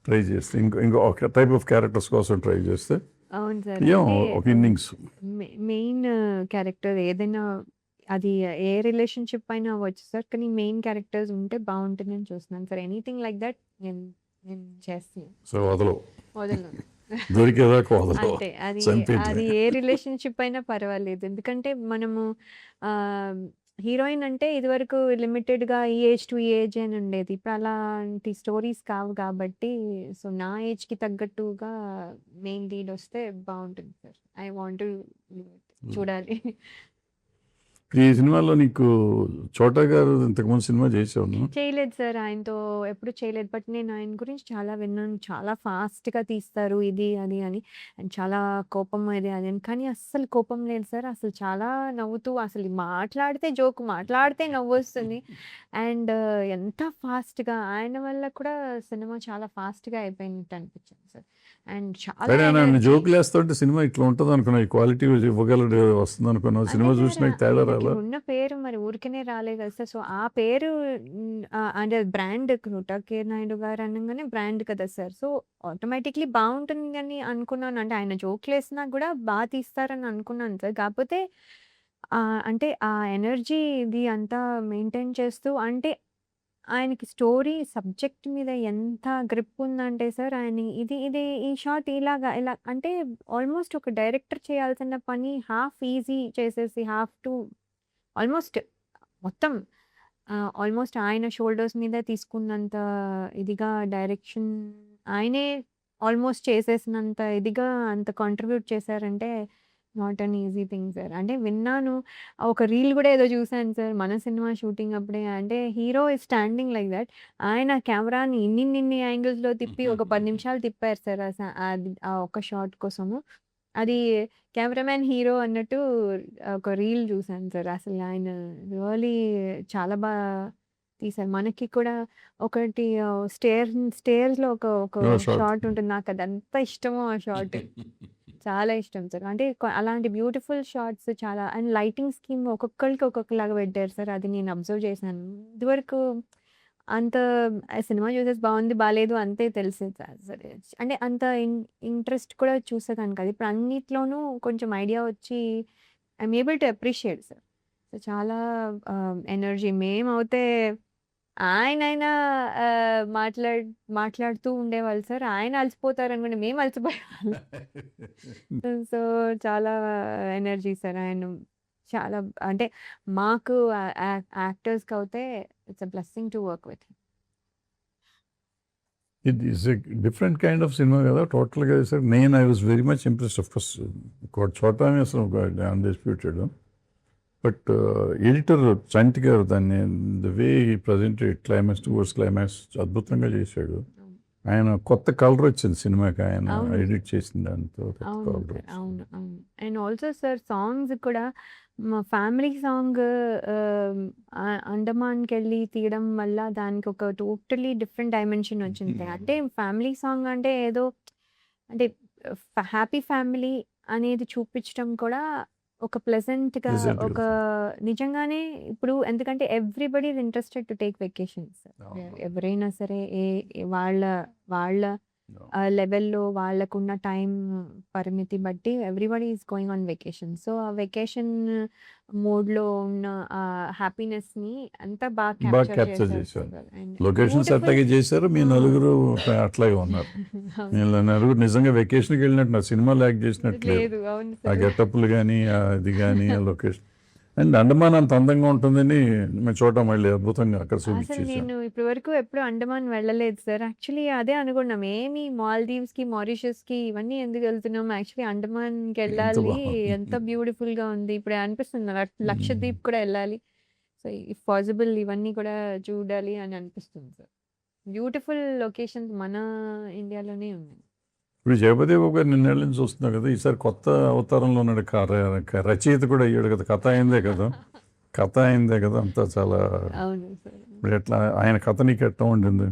ట్రై చేస్తే ఇంకో ఒక టైప్ ఆఫ్ క్యారెక్టర్స్ కోసం ట్రై చేస్తే అవును సార్. ఏం అంటే ఒక ఇన్నింగ్స్. మెయిన్ క్యారెక్టర్ ఏదైనా అది ఏ రిలేషన్షిప్ అయినా అవ్వచ్చు సార్, కానీ మెయిన్ క్యారెక్టర్స్ ఉంటే బాగుంటుందని చూస్తున్నాను సార్. ఎనీథింగ్ లైక్ దట్ నేను నేను చేస్తున్నాను. సో వదలవు, వదలను. దొరికేదాకా వదలవు, అంతే. అది చంపేయటమే. ఏ రిలేషన్షిప్ అయినా పర్వాలేదు. ఎందుకంటే మనము హీరోయిన్ అంటే ఇదివరకు లిమిటెడ్గా ఈ ఏజ్ టు ఈ ఏజ్ అని ఉండేది. ఇప్పుడు అలాంటి స్టోరీస్ కావు కాబట్టి సో నా ఏజ్కి తగ్గట్టుగా మెయిన్ లీడ్ వస్తే బాగుంటుంది సార్. ఐ వాంట్ చూడాలి. ఈ సినిమాలో నీకు చోటా గారు ఇంతకుముందు సినిమా చేసావు నువ్వు? చేయలేదు సార్. ఆయనతో ఎప్పుడు చేయలేదు. బట్ నేను ఆయన గురించి చాలా విన్నాను. చాలా ఫాస్ట్‌గా తీస్తారు ఇది, అది అని. అండ్ చాలా కోపం ఇది, అది అని. కానీ అస్సలు కోపం లేదు సార్. అసలు చాలా నవ్వుతూ అసలు మాట్లాడితే జోక్, మాట్లాడితే నవ్వొస్తుంది. అండ్ ఎంత ఫాస్ట్‌గా ఆయన వల్ల కూడా సినిమా చాలా ఫాస్ట్‌గా అయిపోయినట్టు అనిపించింది సార్. అండ్ చాలా సరే నన్ను ఎనర్జీ. జోకులు వేస్తుంటే సినిమా ఇట్లా ఉంటుంది అనుకున్నా, ఈ క్వాలిటీ ఇవ్వగలడు వస్తుంది అనుకున్నావు. అదే సినిమా సార్. చూసినాక తేడా ఆయనకి రాలా? ఉన్న పేరు మరి ఊరికనే రాలే కదా సార్. సో ఆ పేరు అంటే బ్రాండ్ కృత కే నాయుడు గారు అనగానే బ్రాండ్ కదా సార్. సో ఆటోమేటిక్లీ బాగుంటుంది అని అనుకున్నాను. అంటే ఆయన జోక్లు వేసినా కూడా బాగా తీస్తారని అనుకున్నాను సార్. కాకపోతే అంటే ఆ ఎనర్జీ ఇది అంతా మెయింటైన్ చేస్తూ అంటే ఆయనకి స్టోరీ సబ్జెక్ట్ మీద ఎంత గ్రిప్ ఉందంటే సార్, ఆయన ఇది ఇది ఈ షాట్ ఇలాగా ఇలా అంటే ఆల్మోస్ట్ ఒక డైరెక్టర్ చేయాల్సిన పని హాఫ్ ఈజీ చేసేసి హాఫ్ టు ఆల్మోస్ట్ మొత్తం ఆల్మోస్ట్ ఆయన షోల్డర్స్ మీద తీసుకున్నంత ఇదిగా డైరెక్షన్ ఆయనే ఆల్మోస్ట్ చేసేసినంత ఇదిగా అంత కాంట్రిబ్యూట్ చేశారంటే not an easy thing sir. అంటే విన్నాను. ఒక రీల్ గూడా ఏదో చూసాను సార్ మన సినిమా షూటింగ్ అప్పుడే. అంటే hero is standing like that. ఆయన కెమెరాని ఇన్నిన్ని యాంగిల్స్‌లో తిప్పి ఒక 10 నిమిషాలు తిప్పారు సార్. అది ఆ ఒక్క షాట్ కోసము. అది కెమెరామాన్ హీరో అన్నట్టు ఒక రీల్ చూసాను సార్. అసలు ఆయన రియల్లీ చాలా తీశారు. మనకి కూడా ఒకటి స్టేర్స్‌లో ఒక ఒక షార్ట్. షాట్ ఉంటుంది. నాకదంత ఇష్టమో ఆ షాట్. చాలా ఇష్టం సార్. అంటే అలాంటి బ్యూటిఫుల్ షాట్స్ చాలా అండ్ లైటింగ్ స్కీమ్ ఒక్కొక్కళ్ళకి ఒక్కొక్కలాగా పెట్టారు సార్. అది నేను అబ్జర్వ్ చేశాను. ఇదివరకు అంత సినిమా చూసేసి బావుంది, బాలేదు అంతే తెలిసేది కాదు సరే. అంటే అంత ఇంట్రెస్ట్ కూడా చూసేదాన్ని కాదు. ఇప్పుడు అన్నిట్లోనూ కొంచెం ఐడియా వచ్చి I'm able to appreciate sir. So చాలా ఎనర్జీ మేమవుతే ఆయనైనా మాట్లాడుతూ ఉండేవాళ్ళు సార్. ఆయన అలసిపోతారనుకుంటే మేము అలసిపోయేవాళ్ళం. సో, చాలా ఎనర్జీ సార్. ఆయన చాలా అంటే మాకు యాక్టర్స్‌కైతే it's a blessing to work with him. It is a different kind of cinema కదా టోటల్గా sir. I was very much impressed. Of course చోటా అసలు అన్డిస్ప్యూటెడ్. బట్ ఎడిటర్ చంటి గారు దాన్ని ద వే ఈ ప్రజెంటెడ్ క్లైమాక్స్ టువర్డ్స్ క్లైమాక్స్ అద్భుతంగా చేశాడు. ఆయన కొత్త కలర్ వచ్చింది సినిమాకి, ఆయన అవును. ఎడిట్ చేసిన దాంతో కొత్త అవును కలర్ సార్. వచ్చింది. అవును. అవును. అండ్ ఆల్సో సార్ సాంగ్స్ కూడా మా ఫ్యామిలీ సాంగ్ అండమాన్‌కెళ్ళి తీయడం వల్ల దానికి ఒక టోటల్లీ డిఫరెంట్ డైమెన్షన్ వచ్చింది. అంటే ఫ్యామిలీ సాంగ్ అంటే ఏదో అంటే హ్యాపీ ఫ్యామిలీ అనేది చూపించడం కూడా ఒక ప్లెజెంట్‌గా Pleasantగా ఒక నిజంగానే ఇప్పుడు ఎందుకంటే everybody is interested to take vacations. అవును. ఎవరైనా సరే వాళ్ళ వాళ్ళ లెవెల్‌లో వాళ్ళకున్న టైం పరిమితి బట్టి everybody is going on vacation. So, ఆ వెకేషన్ మోడ్‌లో ఉన్న హ్యాపీనెస్‌ని అంతా బాగా బాగా క్యాప్చర్ క్యాప్చర్ చేశారు చేశారు. సార్. And locations beautiful. అట్లాగే చేశారు, మీ నలుగురు అట్లాగే ఉన్నారు. అవును. వీళ్ళ నలుగురు నిజంగా వెకేషన్కి వెళ్ళినట్టు నా సినిమాలో యాక్ట్ చేసినట్టు లేదు. లేదు. అవును ఆ సార్. గెటప్లు కానీ ఇది కానీ ఆ లొకేషన్ అండ్ అండమాన్ అంత అందంగా ఉంటుందని మేము చూడటం మళ్ళీ అద్భుతంగా అక్కడ అసలు చూపించేసాం. నేను ఇప్పటివరకు ఎప్పుడు అండమాన్ వెళ్ళలేదు సార్. యాక్చువల్లీ అదే అనుకున్నాం. ఏమి మాల్దీవ్స్‌కి, మారిషస్‌కి ఇవన్నీ ఎందుకు వెళ్తున్నాం? యాక్చువల్లీ అండమాన్‌కి ఎంత వెళ్ళాలి. బాగుంది. ఎంత బ్యూటిఫుల్‌గా ఉంది. ఇప్పుడు అనిపిస్తుంది లక్షద్వీప్ కూడా వెళ్ళాలి. సో, ఇఫ్ పాసిబుల్ ఇవన్నీ కూడా చూడాలి అని అనిపిస్తుంది సార్. బ్యూటిఫుల్ లొకేషన్స్ మన ఇండియాలోనే ఉన్నాయి. ఇప్పుడు జగపతి బాబు గారు నిన్నేళ్ళ నుంచి చూస్తున్నావు కదా, ఈసారి కొత్త అవతారంలో ఉన్నాడు. రచయిత కూడా అయ్యాడు కదా, కథ అయిందే కదా, కథ అయిందే కదా, అంతా చాలా. అవును సార్. ఇప్పుడు ఎట్లా ఆయన కథ నీకు ఎట్లా ఉండింది?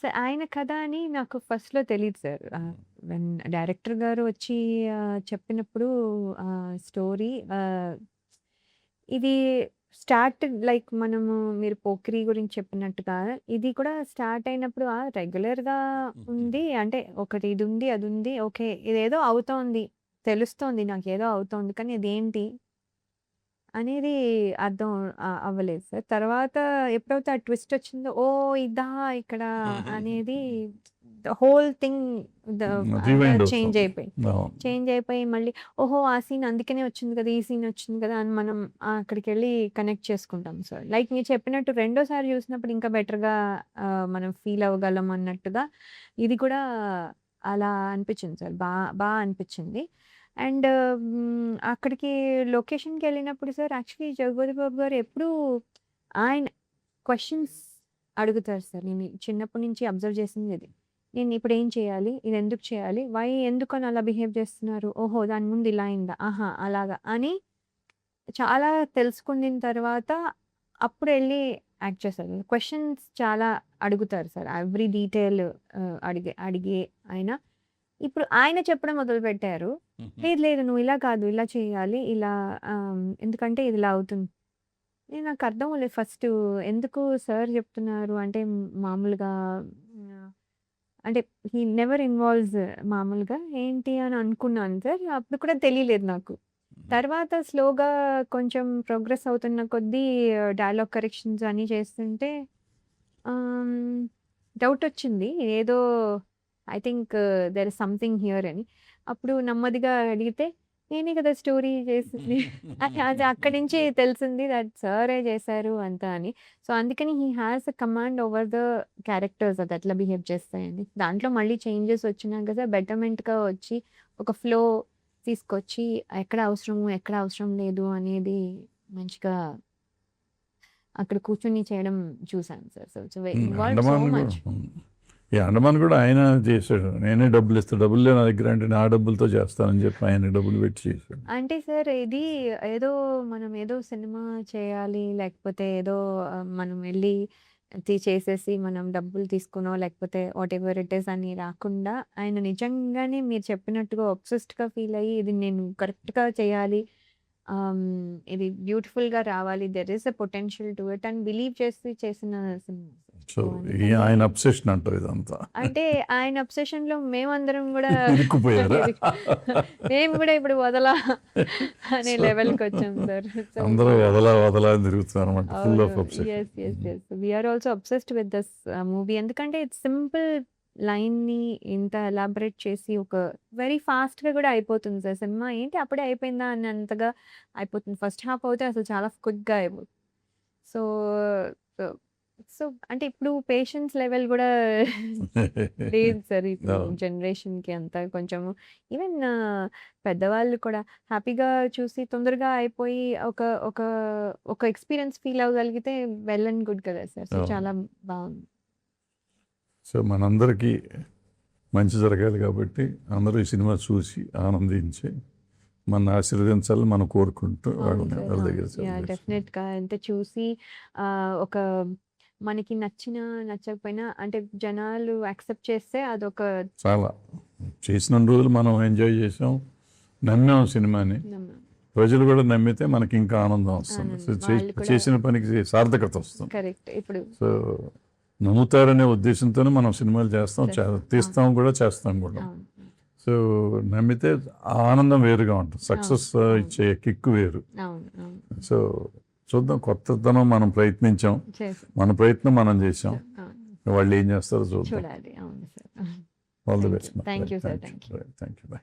సార్ ఆయన కథ అని నాకు ఫస్ట్‌లో తెలీదు సార్. వెన్ డైరెక్టర్ గారు వచ్చి చెప్పినప్పుడు స్టోరీ ఇది స్టార్ట్ లైక్ మనము మీరు 'పోకిరి' గురించి చెప్పినట్టుగా ఇది కూడా స్టార్ట్ అయినప్పుడు రెగ్యులర్‌గా ఉంది. అంటే ఒకటి ఇదుంది, అదుంది. ఓకే. ఇదేదో అవుతోంది. తెలుస్తోంది నాకేదో అవుతోంది. కానీ ఇదేంటి? అనేది అర్థం అవ్వలేదు సార్. తర్వాత ఎప్పుడైతే ఆ ట్విస్ట్ వచ్చిందో, ఓహ్! ఇదా ఇక్కడ అనేది the whole thing the rewind change అవుతాం. అయిపోయి. అవును. చేంజ్ అయిపోయి మళ్ళీ ఓహో! ఆ సీన్ అందుకనే వచ్చింది కదా! ఈ సీన్ వచ్చింది కదా! అని మనం అక్కడికెళ్ళి కనెక్ట్ చేసుకుంటాం సార్. లైక్ మీరు చెప్పినట్టు రెండోసారి చూసినప్పుడు ఇంకా బెటర్‌గా మనం ఫీల్ అవ్వగలం అన్నట్టుగా ఇది కూడా అలా అనిపించింది సార్. బా అనిపించింది. అండ్ అక్కడికి లొకేషన్‌కెళ్ళినప్పుడు సార్ యాక్చువల్లీ 'జగపతి బాబు' గారు ఎప్పుడూ ఆయన క్వెషన్స్ అడుగుతారు సార్. నేను చిన్నప్పటి నుంచి అబ్జర్వ్ చేసింది ఇది. నేను ఇప్పుడు ఏం చేయాలి? ఇది ఎందుకు చేయాలి? ఎందుకని అలా బిహేవ్ చేస్తున్నారు? ఓహో! దాని ముందు ఇలా అయిందా? ఆహా! అలాగా అని చాలా తెలుసుకున్న తర్వాత అప్పుడెళ్ళి యాక్ట్ చేస్తారు. క్వెషన్స్ చాలా అడుగుతారు సార్. ఎవ్రీ డీటెయిల్ అడిగే ఆయన. ఇప్పుడు ఆయన చెప్పడం మొదలుపెట్టారు. లేదు లేదు నువ్వు ఇలా కాదు, ఇలా చేయాలి. ఇలా ఎందుకంటే ఇది ఇలా అవుతుంది. నాకు అర్థం అవ్వలేదు ఫస్టు. ఎందుకు సార్ చెప్తున్నారు అంటే మామూలుగా ఆహ్, అంటే హి నెవర్ ఇన్వాల్వ్స్ మామూలుగా ఏంటి అని అనుకున్నాను సార్. అప్పుడు కూడా తెలియలేదు నాకు. తర్వాత స్లోగా కొంచెం ప్రోగ్రెస్ అవుతున్న కొద్దీ డైలాగ్ కరెక్షన్స్ అన్నీ చేస్తుంటే ఆహ్, డౌటొచ్చింది. ఏదో I think there is something here అని. అప్పుడు నెమ్మదిగా అడిగితే నేనే కదా స్టోరీ చేసింది. అది అక్కడి నుంచి తెలిసింది దట్ సారే చేశారు అంతా అని. సో, అందుకని he has a command over the characters అది ఎట్లా బిహేవ్ చేస్తాయని. దాంట్లో మళ్ళీ చేంజెస్ వచ్చినాక కదా బెటర్‌మెంట్‌గా వచ్చి ఒక ఫ్లో తీసుకొచ్చి ఎక్కడ అవసరము, ఎక్కడ అవసరం లేదు అనేది మంచిగా అక్కడ కూర్చొని చేయడం చూసాను sir. So, it's involved so Andaman కూడా మచ్. ఈ అండమాన్ కూడా ఆయన చేశాడు. నేనే డబ్బులు ఇస్తా, డబ్బులు లేవు నా దగ్గర అంటే నా డబ్బులతో చేస్తానని చెప్పి ఆయన డబ్బులు పెట్టి చేశాడు. అంటే సార్ ఇది ఏదో మనం ఏదో సినిమా చేయాలి లేకపోతే ఏదో మనం వెళ్ళి చేసేసి మనం డబ్బులు తీసుకునో లేకపోతే వాటెవర్ ఇట్ ఈస్ అని రాకుండా ఆయన నిజంగానే మీరు చెప్పినట్టుగా ఒబ్సెస్డ్‌గా ఫీల్ అయ్యి ఇది నేను కరెక్ట్‌గా చేయాలి. ఇది బ్యూటిఫుల్‌గా రావాలి. There is a potential to it అని బిలీవ్ చేసి చేసిన సినిమా. సో సో, ఈ అందుకని ఆయన అబ్సెషన్ అంటారు ఇదంతా. అంటే ఆయన అబ్సెషన్‌లో మేమందరం గూడా ఇరుక్కుపోయారా? మేము గూడా ఇప్పుడు అనే సో లెవెల్‌కొచ్చాం సార్. సో, అందరూ వదలా అని తిరుగుతున్నారు అనమాట. ఫుల్ అవును. Of obsession. Yes. We are also obsessed with this movie. ఎందుకంటే ఇట్స్ సింపుల్ లైన్‌ని ఇంత ఎలాబరేట్ చేసి ఒక వెరీ ఫాస్ట్‌గా గూడా అయిపోతుంది సార్ సినిమా. ఏంటి అప్పుడే అయిపోయిందా అన్నంతగా అయిపోతుంది. ఫస్ట్ హాఫ్ అవుతే అసలు చాలా క్విక్‌గా అయిపోతుంది. సో, సో సో, అంటే ఇప్పుడు పేషెన్స్ లెవెల్ గూడా లేదు సార్. ఇప్పుడు అవును. జనరేషన్‌కి అంతా కొంచెం ఈవెన్ పెద్దవాళ్ళు కూడా హ్యాపీగా చూసి తొందరగా అయిపోయి ఒక ఒక ఒక ఎక్స్‌పీరియన్స్ ఫీల్ అవ్వగలిగితే వెల్ అండ్ గుడ్ కదా సార్. సో, అవును. చాలా బావుంది. సో మనందరికీ మంచి జరగాలి కాబట్టి అందరూ ఈ సినిమా చూసి ఆనందించి మన ఆశీర్వదించాలని మనం కోరుకుంటూ అవును వాళ్ళని సార్. వాళ్ళ అవును. దగ్గర యాహ్! సెలబ్రేషన్. డెఫినెట్‌గా అంటే చూసి ఒక మనకి నచ్చినా, నచ్చకపోయినా అంటే జనాలు యాక్సెప్ట్ చేస్తే అదొక చాలా చేసిన రోజులు మనం ఎంజాయ్ చేసాం, నమ్మాం సినిమాని. నమ్మకం. ప్రజలు కూడా నమ్మితే మనకి ఇంకా ఆనందం వస్తుంది. సో ఆనందం. వాళ్ళు కూడా చేసిన పనికి సార్థకత వస్తుంది. కరెక్ట్. ఇప్పుడు సో నమ్ముతారనే ఉద్దేశంతోనే మనం సినిమాలు చేస్తాం, చేస్తాం. అవును. తీస్తాం కూడా, చేస్తాం కూడా. అవును. సో నమ్మితే ఆ ఆనందం వేరుగా ఉంటుంది. సక్సెస్ అవును. ఇచ్చే కిక్ వేరు. అవును. సో చూద్దాం, కొత్తదనం మనం ప్రయత్నించాం, చేసాం. మన ప్రయత్నం మనం చేసాం. అవును. వాళ్ళు ఏం చేస్తారో చూద్దాం. చూడాలి. అవును sir. All the thank best. You. Thank you sir. Thank you. Thank you.